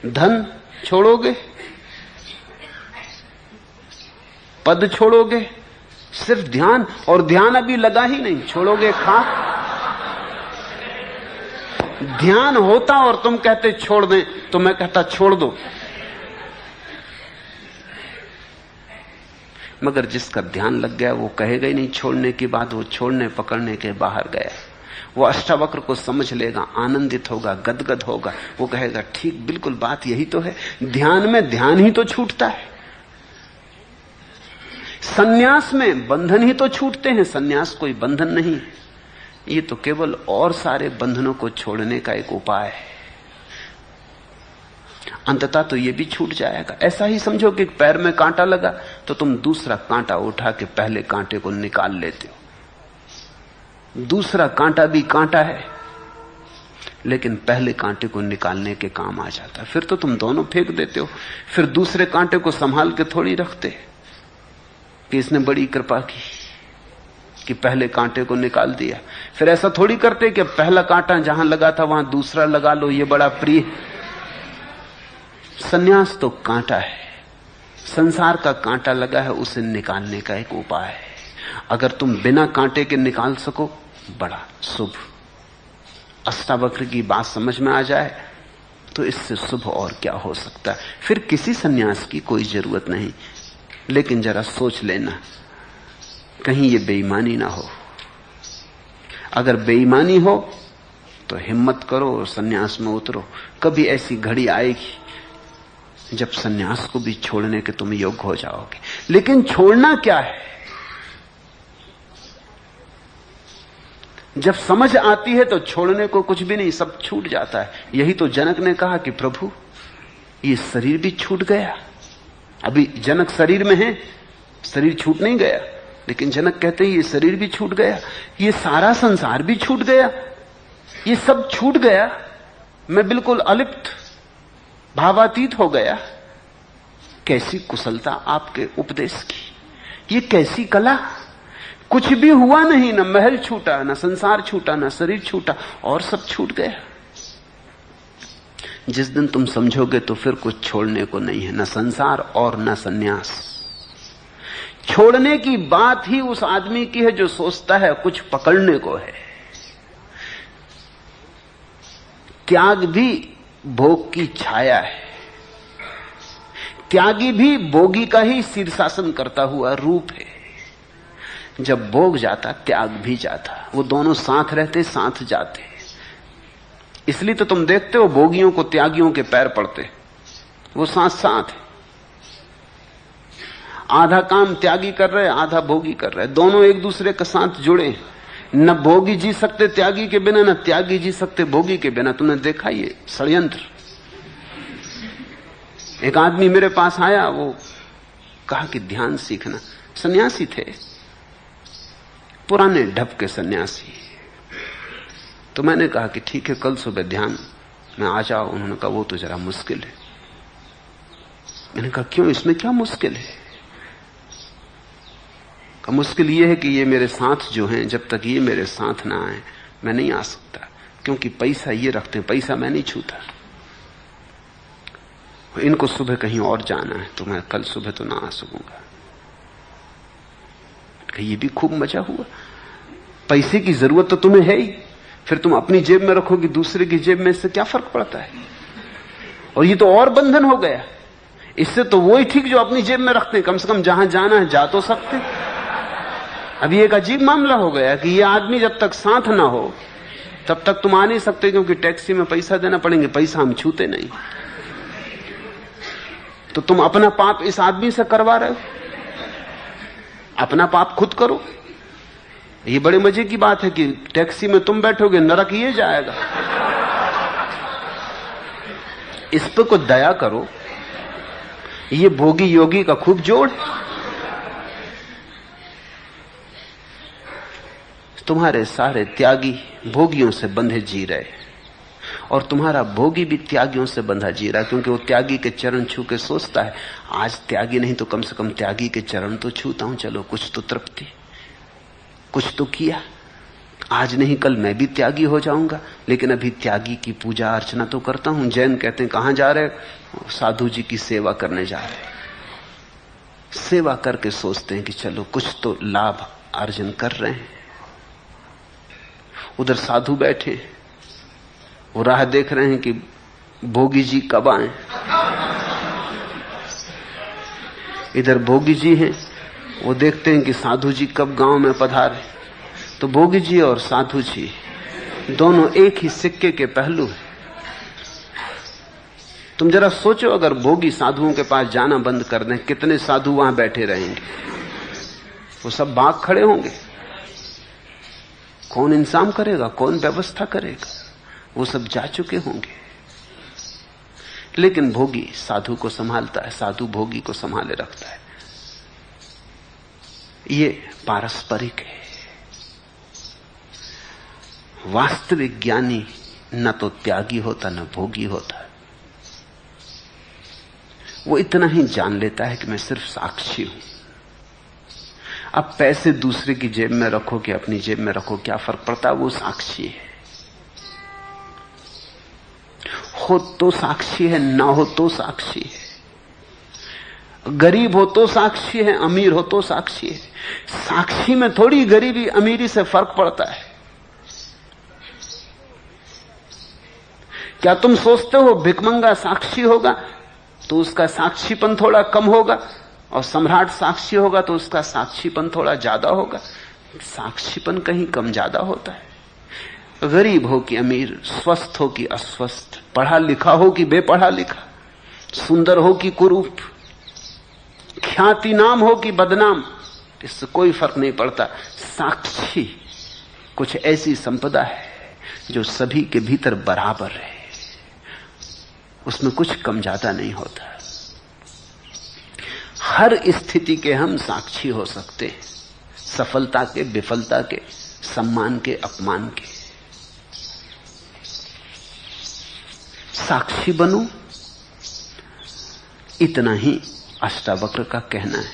धन छोड़ोगे, पद छोड़ोगे, सिर्फ ध्यान, और ध्यान अभी लगा ही नहीं, छोड़ोगे खाक। ध्यान होता और तुम कहते छोड़ दें, तो मैं कहता छोड़ दो। मगर जिसका ध्यान लग गया वो कहेगा ही नहीं छोड़ने की बात, वो छोड़ने पकड़ने के बाहर गया। वो अष्टावक्र को समझ लेगा, आनंदित होगा, गदगद होगा। वो कहेगा ठीक, बिल्कुल बात यही तो है। ध्यान में ध्यान ही तो छूटता है, सन्यास में बंधन ही तो छूटते हैं। सन्यास कोई बंधन नहीं, ये तो केवल और सारे बंधनों को छोड़ने का एक उपाय है। अंततः तो ये भी छूट जाएगा। ऐसा ही समझो कि पैर में कांटा लगा तो तुम दूसरा कांटा उठा के पहले कांटे को निकाल लेते हो। दूसरा कांटा भी कांटा है, लेकिन पहले कांटे को निकालने के काम आ जाता है। फिर तो तुम दोनों फेंक देते हो, फिर दूसरे कांटे को संभाल के थोड़ी रखते कि इसने बड़ी कृपा की कि पहले कांटे को निकाल दिया। फिर ऐसा थोड़ी करते कि पहला कांटा जहां लगा था वहां दूसरा लगा लो, ये बड़ा प्रिय। सन्यास तो कांटा है, संसार का कांटा लगा है, उसे निकालने का एक उपाय है। अगर तुम बिना कांटे के निकाल सको, बड़ा शुभ। अष्टावक्र की बात समझ में आ जाए तो इससे शुभ और क्या हो सकता है। फिर किसी सन्यास की कोई जरूरत नहीं। लेकिन जरा सोच लेना, कहीं ये बेईमानी ना हो। अगर बेईमानी हो तो हिम्मत करो और सन्यास में उतरो। कभी ऐसी घड़ी आएगी जब सन्यास को भी छोड़ने के तुम योग्य हो जाओगे। लेकिन छोड़ना क्या है? जब समझ आती है तो छोड़ने को कुछ भी नहीं, सब छूट जाता है। यही तो जनक ने कहा कि प्रभु ये शरीर भी छूट गया। अभी जनक शरीर में है, शरीर छूट नहीं गया, लेकिन जनक कहते हैं ये शरीर भी छूट गया, ये सारा संसार भी छूट गया, ये सब छूट गया। मैं बिल्कुल अलिप्त, भावातीत हो गया। कैसी कुशलता आपके उपदेश की, ये कैसी कला। कुछ भी हुआ नहीं, न महल छूटा, न संसार छूटा, न शरीर छूटा, और सब छूट गया। जिस दिन तुम समझोगे तो फिर कुछ छोड़ने को नहीं है, न संसार और न सन्यास। छोड़ने की बात ही उस आदमी की है जो सोचता है कुछ पकड़ने को है। त्याग भी भोग की छाया है, त्यागी भी भोगी का ही शीर्षासन करता हुआ रूप है। जब भोग जाता त्याग भी जाता, वो दोनों साथ रहते साथ जाते। इसलिए तो तुम देखते हो भोगियों को त्यागियों के पैर पड़ते, वो साथ साथ है। आधा काम त्यागी कर रहे, आधा भोगी कर रहे, दोनों एक दूसरे के साथ जुड़े। न भोगी जी सकते त्यागी के बिना, न त्यागी जी सकते भोगी के बिना। तुमने देखा ये षड्यंत्र। एक आदमी मेरे पास आया, वो कहा कि ध्यान सीखना। सन्यासी थे, पुराने ढप के सन्यासी। तो मैंने कहा कि ठीक है, कल सुबह ध्यान में आ जाओ। उन्होंने कहा वो तो जरा मुश्किल है। मैंने कहा क्यों, इसमें क्या मुश्किल है? कहा मुश्किल ये है कि ये मेरे साथ जो हैं, जब तक ये मेरे साथ ना आए मैं नहीं आ सकता, क्योंकि पैसा ये रखते हैं, पैसा मैं नहीं छूता। इनको सुबह कहीं और जाना है, तो मैं कल सुबह तो ना आ सकूंगा। ये भी खूब मजा हुआ। पैसे की जरूरत तो तुम्हें है ही, फिर तुम अपनी जेब में रखोगे, दूसरे की जेब में, इससे क्या फर्क पड़ता है? और ये तो और बंधन हो गया। इससे तो वो ही ठीक जो अपनी जेब में रखते हैं, कम से कम जहां जाना है जा तो सकते। अभी एक अजीब मामला हो गया कि ये आदमी जब तक साथ ना हो तब तक तुम आ नहीं सकते, क्योंकि टैक्सी में पैसा देना पड़ेंगे, पैसा हम छूते नहीं। तो तुम अपना पाप इस आदमी से करवा रहे हो, अपना पाप खुद करो। ये बड़े मजे की बात है कि टैक्सी में तुम बैठोगे, नरक ये जाएगा। इस पे कुछ दया करो। ये भोगी योगी का खूब जोड़। तुम्हारे सारे त्यागी भोगियों से बंधे जी रहे, और तुम्हारा भोगी भी त्यागियों से बंधा जी रहा, क्योंकि वो त्यागी के चरण छू के सोचता है आज त्यागी नहीं तो कम से कम त्यागी के चरण तो छूता हूं, चलो कुछ तो तृप्ति, कुछ तो किया। आज नहीं कल मैं भी त्यागी हो जाऊंगा, लेकिन अभी त्यागी की पूजा अर्चना तो करता हूं। जैन कहते हैं कहां जा रहे? साधु जी की सेवा करने जा रहे। सेवा करके सोचते हैं कि चलो कुछ तो लाभ अर्जन कर रहे हैं। उधर साधु बैठे, वो राह देख रहे हैं कि भोगी जी कब आए। इधर भोगी जी हैं, वो देखते हैं कि साधु जी कब गांव में पधारे, तो भोगी जी और साधु जी दोनों एक ही सिक्के के पहलू हैं। तुम जरा सोचो, अगर भोगी साधुओं के पास जाना बंद कर दें, कितने साधु वहां बैठे रहेंगे? वो सब भाग खड़े होंगे। कौन इंतजाम करेगा, कौन व्यवस्था करेगा? वो सब जा चुके होंगे। लेकिन भोगी साधु को संभालता है, साधु भोगी को संभाले रखता है। ये पारस्परिक है। वास्तविक ज्ञानी न तो त्यागी होता न भोगी होता। वो इतना ही जान लेता है कि मैं सिर्फ साक्षी हूं। अब पैसे दूसरे की जेब में रखो कि अपनी जेब में रखो, क्या फर्क पड़ता? वो साक्षी है। हो तो साक्षी है, ना हो तो साक्षी है। गरीब हो तो साक्षी है, अमीर हो तो साक्षी है। साक्षी में थोड़ी गरीबी अमीरी से फर्क पड़ता है। क्या तुम सोचते हो भिखमंगा साक्षी होगा तो उसका साक्षीपन थोड़ा कम होगा, और सम्राट साक्षी होगा तो उसका साक्षीपन थोड़ा ज्यादा होगा? साक्षीपन कहीं कम ज्यादा होता है। गरीब हो कि अमीर, स्वस्थ हो कि अस्वस्थ, पढ़ा लिखा हो कि बेपढ़ा लिखा, सुंदर हो कि कुरूप, ख्याति नाम हो कि बदनाम, इससे कोई फर्क नहीं पड़ता। साक्षी कुछ ऐसी संपदा है जो सभी के भीतर बराबर है, उसमें कुछ कम ज्यादा नहीं होता। हर स्थिति के हम साक्षी हो सकते हैं, सफलता के, विफलता के, सम्मान के, अपमान के। साक्षी बनूं, इतना ही अष्टावक्र का कहना है।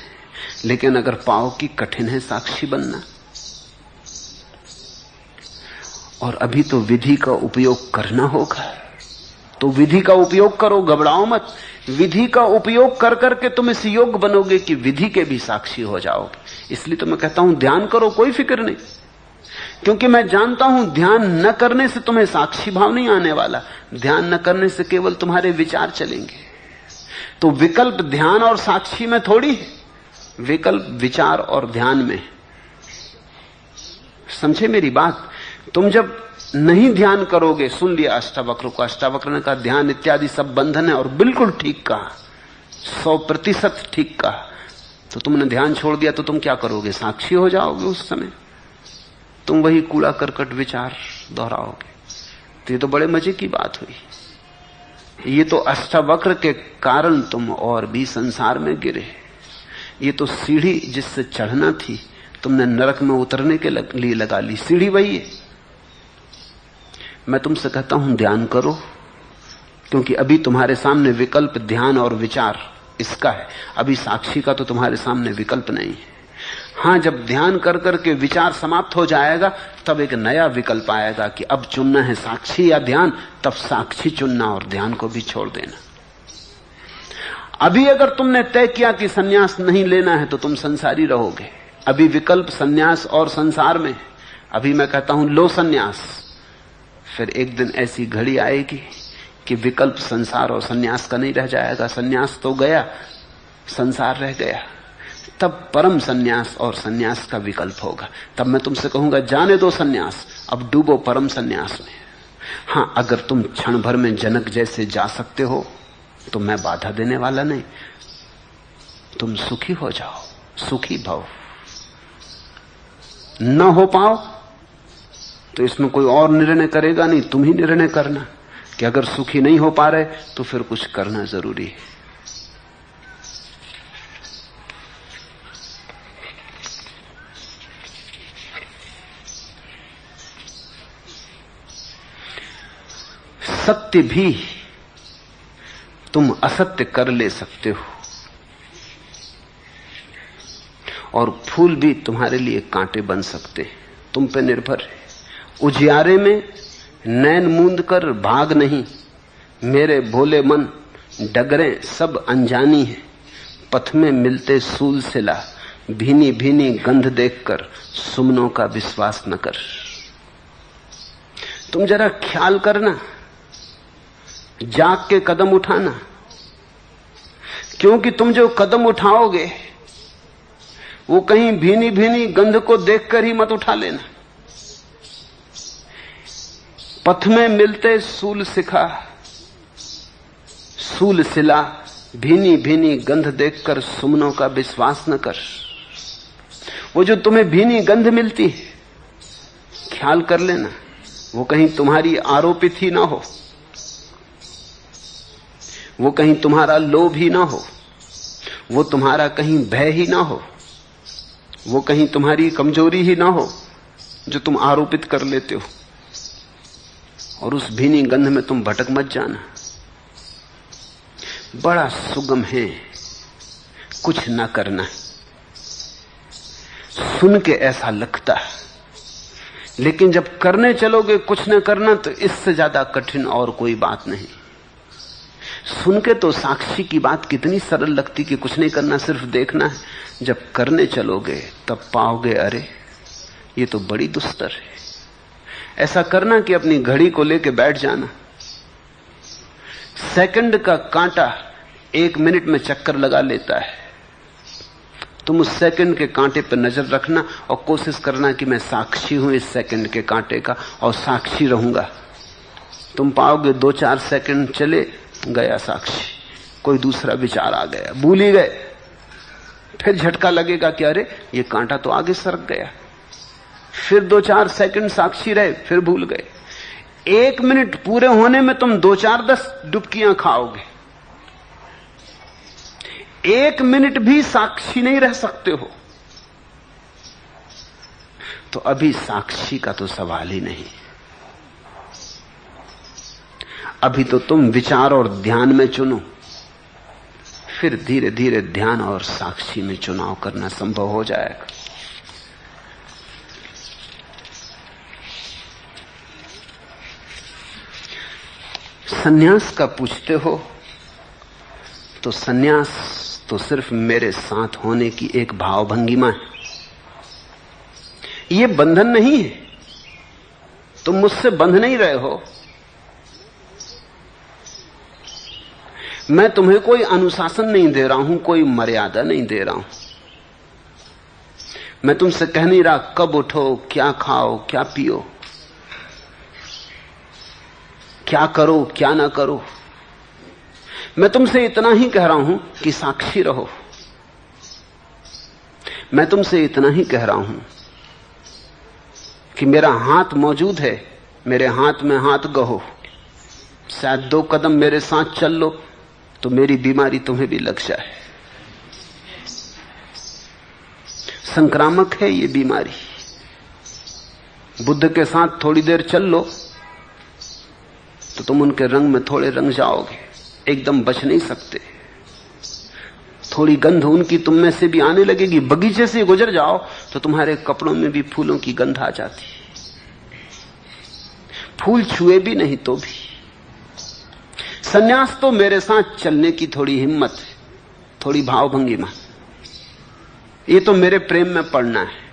लेकिन अगर पाओ कि कठिन है साक्षी बनना, और अभी तो विधि का उपयोग करना होगा, तो विधि का उपयोग करो, घबराओ मत। विधि का उपयोग कर करके तुम इस योग्य बनोगे कि विधि के भी साक्षी हो जाओगे। इसलिए तो मैं कहता हूं ध्यान करो, कोई फिक्र नहीं, क्योंकि मैं जानता हूं ध्यान न करने से तुम्हें साक्षी भाव नहीं आने वाला। ध्यान न करने से केवल तुम्हारे विचार चलेंगे। तो विकल्प ध्यान और साक्षी में थोड़ी है, विकल्प विचार और ध्यान में। समझे मेरी बात? तुम जब नहीं ध्यान करोगे, सुन लिया अष्टावक्र को, अष्टावक्र ने कहा ध्यान इत्यादि सब बंधन है, और बिल्कुल ठीक कहा, 100% ठीक कहा। तो तुमने ध्यान छोड़ दिया तो तुम क्या करोगे? साक्षी हो जाओगे। उस समय तुम वही कूड़ा करकट विचार दोहराओगे। तो ये तो बड़े मजे की बात हुई। ये तो अष्टावक्र के कारण तुम और भी संसार में गिरे। ये तो सीढ़ी जिससे चढ़ना थी तुमने नरक में उतरने के लिए लगा ली। सीढ़ी वही है। मैं तुमसे कहता हूं ध्यान करो, क्योंकि अभी तुम्हारे सामने विकल्प ध्यान और विचार इसका है। अभी साक्षी का तो तुम्हारे सामने विकल्प नहीं है। हां, जब ध्यान कर करके विचार समाप्त हो जाएगा तब एक नया विकल्प आएगा कि अब चुनना है साक्षी या ध्यान। तब साक्षी चुनना और ध्यान को भी छोड़ देना। अभी अगर तुमने तय किया कि सन्यास नहीं लेना है तो तुम संसारी रहोगे। अभी विकल्प सन्यास और संसार में। अभी मैं कहता हूं लो सन्यास, फिर एक दिन ऐसी घड़ी आएगी कि विकल्प संसार और सन्यास का नहीं रह जाएगा। सन्यास तो गया, संसार रह गया। तब परम सन्यास और सन्यास का विकल्प होगा। तब मैं तुमसे कहूंगा जाने दो सन्यास, अब डूबो परम सन्यास में। हां, अगर तुम क्षण भर में जनक जैसे जा सकते हो तो मैं बाधा देने वाला नहीं। तुम सुखी हो जाओ, सुखी भव। न हो पाओ तो इसमें कोई और निर्णय करेगा नहीं, तुम ही निर्णय करना कि अगर सुखी नहीं हो पा रहे तो फिर कुछ करना जरूरी है। सत्य भी तुम असत्य कर ले सकते हो, और फूल भी तुम्हारे लिए कांटे बन सकते हैं। तुम पे निर्भर है। उजियारे में नैन मूंद कर भाग नहीं, मेरे भोले मन डगरें सब अनजानी है। पथ में मिलते सूल सिला, भीनी भीनी गंध देखकर सुमनों का विश्वास न कर। तुम जरा ख्याल करना, जाग के कदम उठाना, क्योंकि तुम जो कदम उठाओगे वो कहीं भीनी भीनी गंध को देखकर ही मत उठा लेना। पथ में मिलते सूल शिखा, सूल शिला, भीनी भीनी गंध देखकर सुमनों का विश्वास न कर। वो जो तुम्हें भीनी गंध मिलती है, ख्याल कर लेना वो कहीं तुम्हारी आरोपित ही ना हो, वो कहीं तुम्हारा लोभ ही ना हो, वो तुम्हारा कहीं भय ही ना हो, वो कहीं तुम्हारी कमजोरी ही ना हो जो तुम आरोपित कर लेते हो। और उस भीनी गंध में तुम भटक मत जाना। बड़ा सुगम है कुछ ना करना है। सुन के ऐसा लगता है, लेकिन जब करने चलोगे कुछ न करना, तो इससे ज्यादा कठिन और कोई बात नहीं। सुन के तो साक्षी की बात कितनी सरल लगती कि कुछ नहीं करना, सिर्फ देखना है। जब करने चलोगे तब पाओगे अरे ये तो बड़ी दुस्तर है। ऐसा करना कि अपनी घड़ी को लेके बैठ जाना। सेकंड का कांटा 1 मिनट में चक्कर लगा लेता है। तुम उस सेकंड के कांटे पर नजर रखना और कोशिश करना कि मैं साक्षी हूं इस सेकंड के कांटे का और साक्षी रहूंगा। तुम पाओगे 2-4 सेकंड चले गया साक्षी, कोई दूसरा विचार आ गया, भूल ही गए। फिर झटका लगेगा कि अरे ये कांटा तो आगे सरक गया। फिर 2-4 सेकंड साक्षी रहे, फिर भूल गए। 1 मिनट पूरे होने में तुम 2-4-10 डुबकियां खाओगे। 1 मिनट भी साक्षी नहीं रह सकते हो तो अभी साक्षी का तो सवाल ही नहीं। अभी तो तुम विचार और ध्यान में चुनो, फिर धीरे धीरे ध्यान और साक्षी में चुनाव करना संभव हो जाएगा। सन्यास का पूछते हो तो सन्यास तो सिर्फ मेरे साथ होने की एक भावभंगिमा है। ये बंधन नहीं है, तुम मुझसे बंध नहीं रहे हो। मैं तुम्हें कोई अनुशासन नहीं दे रहा हूं, कोई मर्यादा नहीं दे रहा हूं। मैं तुमसे कह नहीं रहा कब उठो, क्या खाओ, क्या पियो, क्या करो, क्या ना करो। मैं तुमसे इतना ही कह रहा हूं कि साक्षी रहो। मैं तुमसे इतना ही कह रहा हूं कि मेरा हाथ मौजूद है, मेरे हाथ में हाथ गहो। शायद 2 कदम मेरे साथ चल लो तो मेरी बीमारी तुम्हें भी लग जाए। संक्रामक है ये बीमारी। बुद्ध के साथ थोड़ी देर चल लो तो तुम उनके रंग में थोड़े रंग जाओगे, एकदम बच नहीं सकते। थोड़ी गंध उनकी तुम में से भी आने लगेगी। बगीचे से गुजर जाओ तो तुम्हारे कपड़ों में भी फूलों की गंध आ जाती। फूल छुए भी नहीं तो भी। सन्यास तो मेरे साथ चलने की थोड़ी हिम्मत है, थोड़ी भावभंगिमा। ये तो मेरे प्रेम में पड़ना है।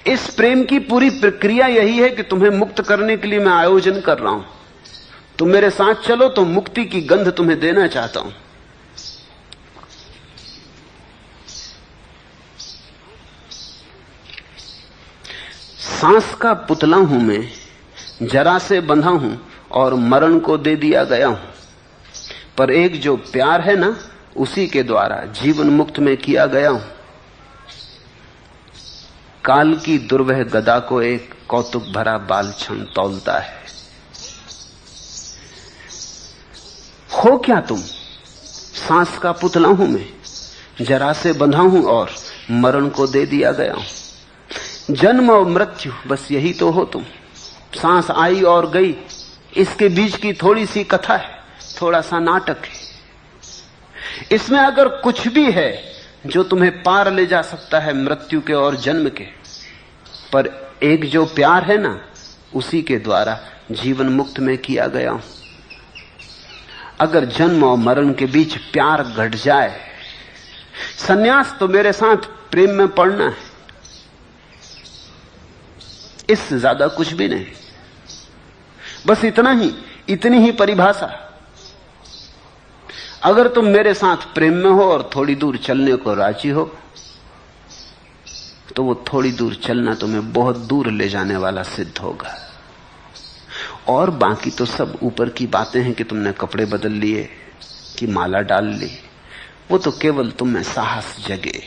इस प्रेम की पूरी प्रक्रिया यही है कि तुम्हें मुक्त करने के लिए मैं आयोजन कर रहा हूं। तुम मेरे साथ चलो तो मुक्ति की गंध तुम्हें देना चाहता हूं। सांस का पुतला हूं मैं, जरा से बंधा हूं और मरण को दे दिया गया हूं। पर एक जो प्यार है ना, उसी के द्वारा जीवन मुक्त में किया गया हूं। काल की दुर्वह गदा को एक कौतुक भरा बाल क्षण तौलता है। हो क्या तुम? सांस का पुतला हूं मैं, जरा से बंधा हूं और मरण को दे दिया गया हूं। जन्म और मृत्यु, बस यही तो हो तुम। सांस आई और गई, इसके बीच की थोड़ी सी कथा है, थोड़ा सा नाटक है। इसमें अगर कुछ भी है जो तुम्हें पार ले जा सकता है मृत्यु के और जन्म के, पर एक जो प्यार है ना, उसी के द्वारा जीवन मुक्त में किया गया हूं। अगर जन्म और मरण के बीच प्यार घट जाए, सन्यास तो मेरे साथ प्रेम में पड़ना है, इससे ज्यादा कुछ भी नहीं। बस इतना ही, इतनी ही परिभाषा। अगर तुम मेरे साथ प्रेम में हो और थोड़ी दूर चलने को राजी हो, तो वो थोड़ी दूर चलना तुम्हें बहुत दूर ले जाने वाला सिद्ध होगा। और बाकी तो सब ऊपर की बातें हैं कि तुमने कपड़े बदल लिए, कि माला डाल ली। वो तो केवल तुम में साहस जगे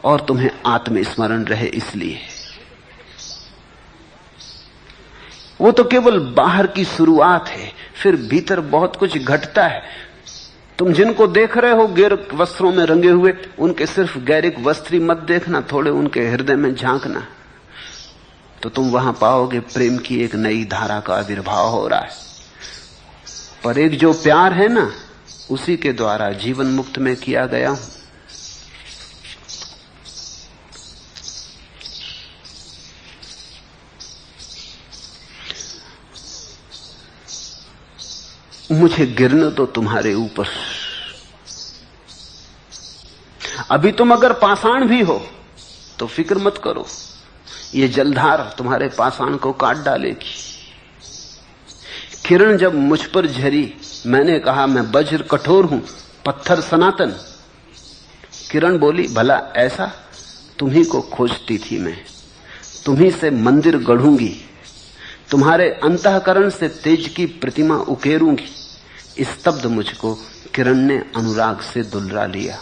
और तुम्हें आत्मस्मरण रहे इसलिए। वो तो केवल बाहर की शुरुआत है, फिर भीतर बहुत कुछ घटता है। तुम जिनको देख रहे हो गैर वस्त्रों में रंगे हुए, उनके सिर्फ गैरिक वस्त्री मत देखना, थोड़े उनके हृदय में झांकना, तो तुम वहां पाओगे प्रेम की एक नई धारा का आविर्भाव हो रहा है। पर एक जो प्यार है ना, उसी के द्वारा जीवन मुक्त में किया गया हूं। मुझे गिरने दो तुम्हारे ऊपर। अभी तुम अगर पाषाण भी हो तो फिक्र मत करो, ये जलधार तुम्हारे पाषाण को काट डालेगी। किरण जब मुझ पर झरी, मैंने कहा मैं वज्र कठोर हूं, पत्थर सनातन। किरण बोली, भला ऐसा? तुम्ही को खोजती थी मैं, तुम्ही से मंदिर गढ़ूंगी, तुम्हारे अंतःकरण से तेज की प्रतिमा उकेरूंगी। स्तब्ध मुझको किरण ने अनुराग से दुलरा लिया।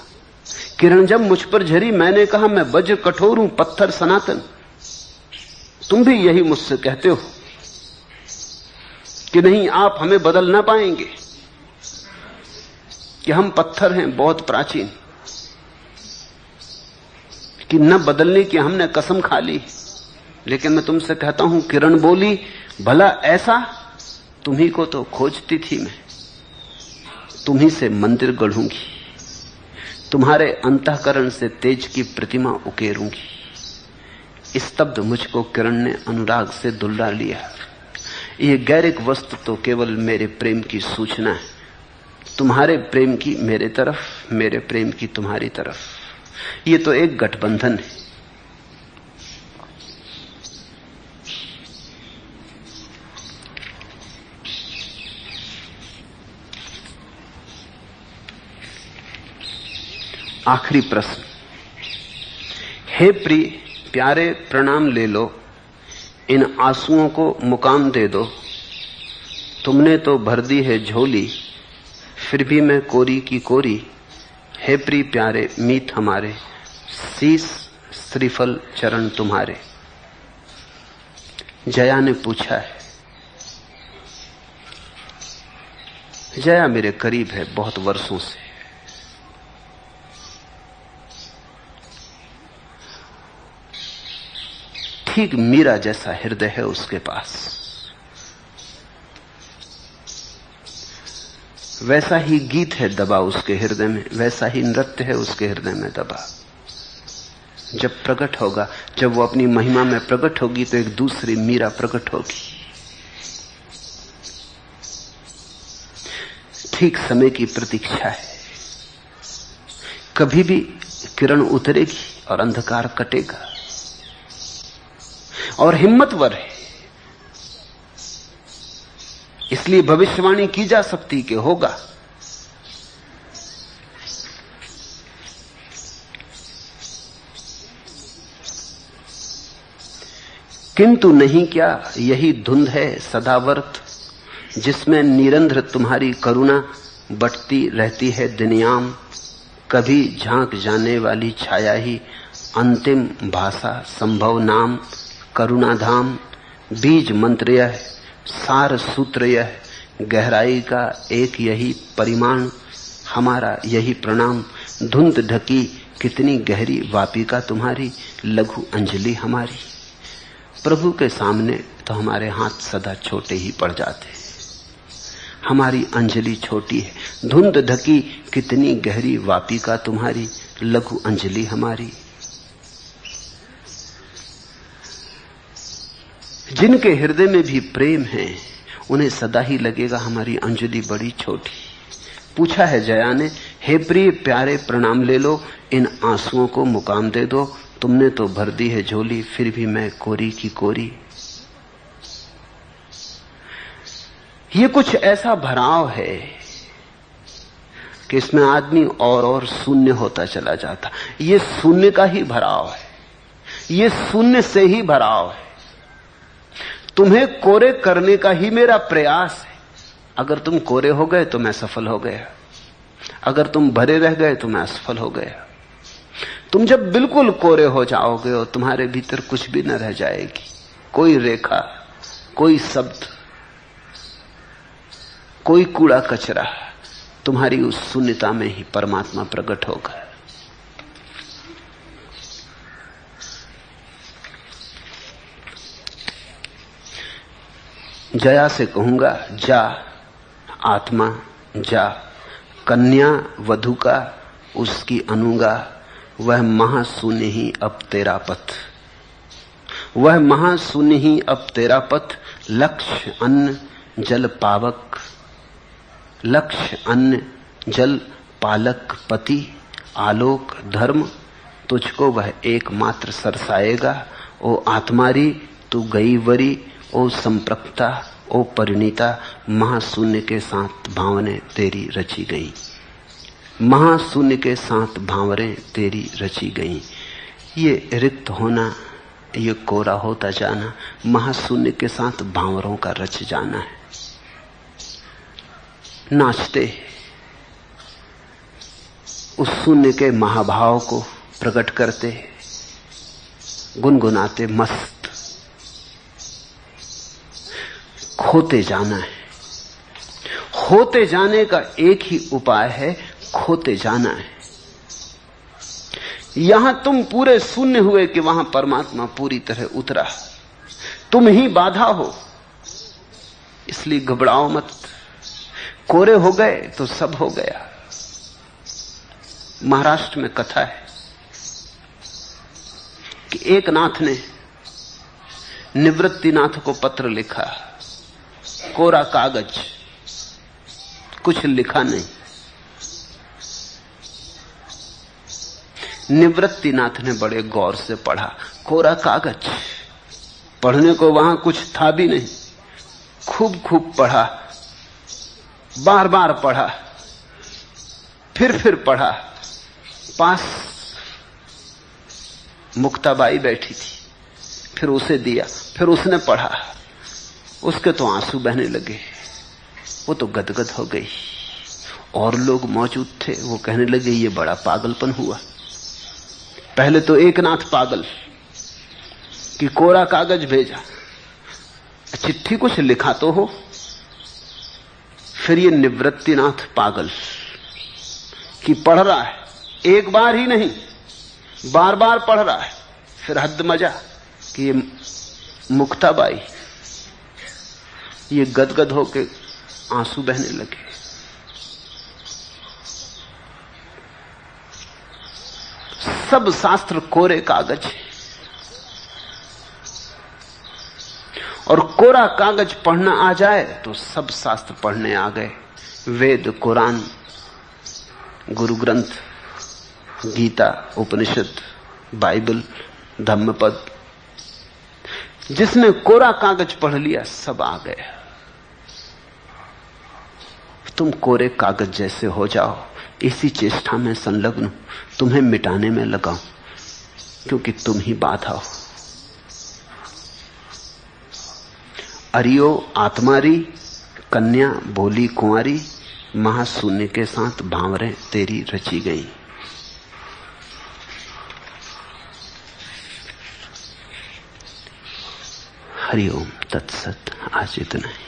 किरण जब मुझ पर झरी, मैंने कहा मैं वज्र कठोर हूं, पत्थर सनातन। तुम भी यही मुझसे कहते हो कि नहीं, आप हमें बदल ना पाएंगे, कि हम पत्थर हैं बहुत प्राचीन, कि न बदलने की हमने कसम खा ली। लेकिन मैं तुमसे कहता हूं, किरण बोली, भला ऐसा? तुम्ही को तो खोजती थी मैं, तुम्ही से मंदिर गढ़ूंगी, तुम्हारे अंतःकरण से तेज की प्रतिमा उकेरूंगी। स्तब्ध मुझको किरण ने अनुराग से दुलरा लिया। ये गैरिक वस्तु तो केवल मेरे प्रेम की सूचना है, तुम्हारे प्रेम की मेरे तरफ, मेरे प्रेम की तुम्हारी तरफ। ये तो एक गठबंधन है। आखिरी प्रश्न। हे प्रिय प्यारे, प्रणाम ले लो, इन आंसुओं को मुकाम दे दो। तुमने तो भर दी है झोली, फिर भी मैं कोरी की कोरी। हे प्रिय प्यारे मीत हमारे, शीस श्रीफल चरण तुम्हारे। जया ने पूछा है। जया मेरे करीब है बहुत वर्षों से। ठीक मीरा जैसा हृदय है उसके पास, वैसा ही गीत है दबा उसके हृदय में, वैसा ही नृत्य है उसके हृदय में दबा। जब प्रकट होगा, जब वो अपनी महिमा में प्रकट होगी, तो एक दूसरी मीरा प्रकट होगी। ठीक समय की प्रतीक्षा है। कभी भी किरण उतरेगी और अंधकार कटेगा। और हिम्मतवर है, इसलिए भविष्यवाणी की जा सकती कि होगा। किंतु नहीं क्या यही धुंध है सदावर्त, जिसमें निरंतर तुम्हारी करुणा बटती रहती है दिनयाम। कभी झांक जाने वाली छाया ही अंतिम भाषा संभव नाम। करुणाधाम बीज मंत्र यह, सार सूत्र यह, गहराई का एक यही परिमाण, हमारा यही प्रणाम। धुंध ढकी कितनी गहरी वापिका तुम्हारी, लघु अंजलि हमारी। प्रभु के सामने तो हमारे हाथ सदा छोटे ही पड़ जाते, हमारी अंजलि छोटी है। धुंध ढकी कितनी गहरी वापिका तुम्हारी, लघु अंजलि हमारी। जिनके हृदय में भी प्रेम है, उन्हें सदा ही लगेगा हमारी अंजलि बड़ी छोटी। पूछा है जया ने, हे प्रिय प्यारे प्रणाम ले लो, इन आंसुओं को मुकाम दे दो। तुमने तो भर दी है झोली, फिर भी मैं कोरी की कोरी। ये कुछ ऐसा भराव है कि इसमें आदमी और शून्य होता चला जाता। ये शून्य का ही भराव है, ये शून्य से ही भराव है। तुम्हें कोरे करने का ही मेरा प्रयास है। अगर तुम कोरे हो गए तो मैं सफल हो गया, अगर तुम भरे रह गए तो मैं असफल हो गया। तुम जब बिल्कुल कोरे हो जाओगे और तुम्हारे भीतर कुछ भी न रह जाएगी, कोई रेखा, कोई शब्द, कोई कूड़ा कचरा, तुम्हारी उस शून्यता में ही परमात्मा प्रकट होगा। जया से कहूंगा, जा आत्मा जा, कन्या वधू का उसकी अनुगा, वह महाशून्य ही अब तेरा पथ, वह महाशून्य ही अब तेरा पथ। लक्ष्य अन्न जल पावक, लक्ष्य अन्न जल पालक पति, आलोक धर्म तुझको वह एकमात्र सरसाएगा। ओ आत्मारी तू गई वरी, ओ संप्रक्ता ओ परिणीता, महाशून्य के साथ भावने तेरी रची गई, महाशून्य के साथ भावरें तेरी रची गई। ये रिक्त होना, ये कोरा होता जाना, महाशून्य के साथ भावरों का रच जाना है। नाचते उस शून्य के महाभाव को प्रकट करते, गुनगुनाते मस्त खोते जाना है। होते जाने का एक ही उपाय है, खोते जाना है। यहां तुम पूरे शून्य हुए कि वहां परमात्मा पूरी तरह उतरा, तुम ही बाधा हो, इसलिए घबराओ मत। कोरे हो गए तो सब हो गया। महाराष्ट्र में कथा है कि एक नाथ ने निवृत्तिनाथ को पत्र लिखा, कोरा कागज, कुछ लिखा नहीं। निवृत्तिनाथ ने बड़े गौर से पढ़ा, कोरा कागज, पढ़ने को वहां कुछ था भी नहीं। खूब खूब पढ़ा, बार बार पढ़ा, फिर पढ़ा। पास मुक्ताबाई बैठी थी, फिर उसे दिया, फिर उसने पढ़ा, उसके तो आंसू बहने लगे, वो तो गदगद हो गई। और लोग मौजूद थे, वो कहने लगे ये बड़ा पागलपन हुआ। पहले तो एक नाथ पागल कि कोरा कागज भेजा, चिट्ठी कुछ लिखा तो हो। फिर ये निवृत्तिनाथ पागल कि पढ़ रहा है, एक बार ही नहीं बार बार पढ़ रहा है। फिर हद मजा कि ये मुक्ताबाई, ये गदगद होके आंसू बहने लगे। सब शास्त्र कोरे कागज है, और कोरा कागज पढ़ना आ जाए तो सब शास्त्र पढ़ने आ गए। वेद, कुरान, गुरु ग्रंथ, गीता, उपनिषद, बाइबल, धम्मपद, जिसने कोरा कागज पढ़ लिया सब आ गया। तुम कोरे कागज जैसे हो जाओ, इसी चेष्टा में संलग्न, तुम्हें मिटाने में लगाओ, क्योंकि तुम ही बाधा हो। अरियो आत्मारी, कन्या भोली कुंवारी, महाशून्य के साथ भावरें तेरी रची गई। हरिओम तत्सत। आज इतना है।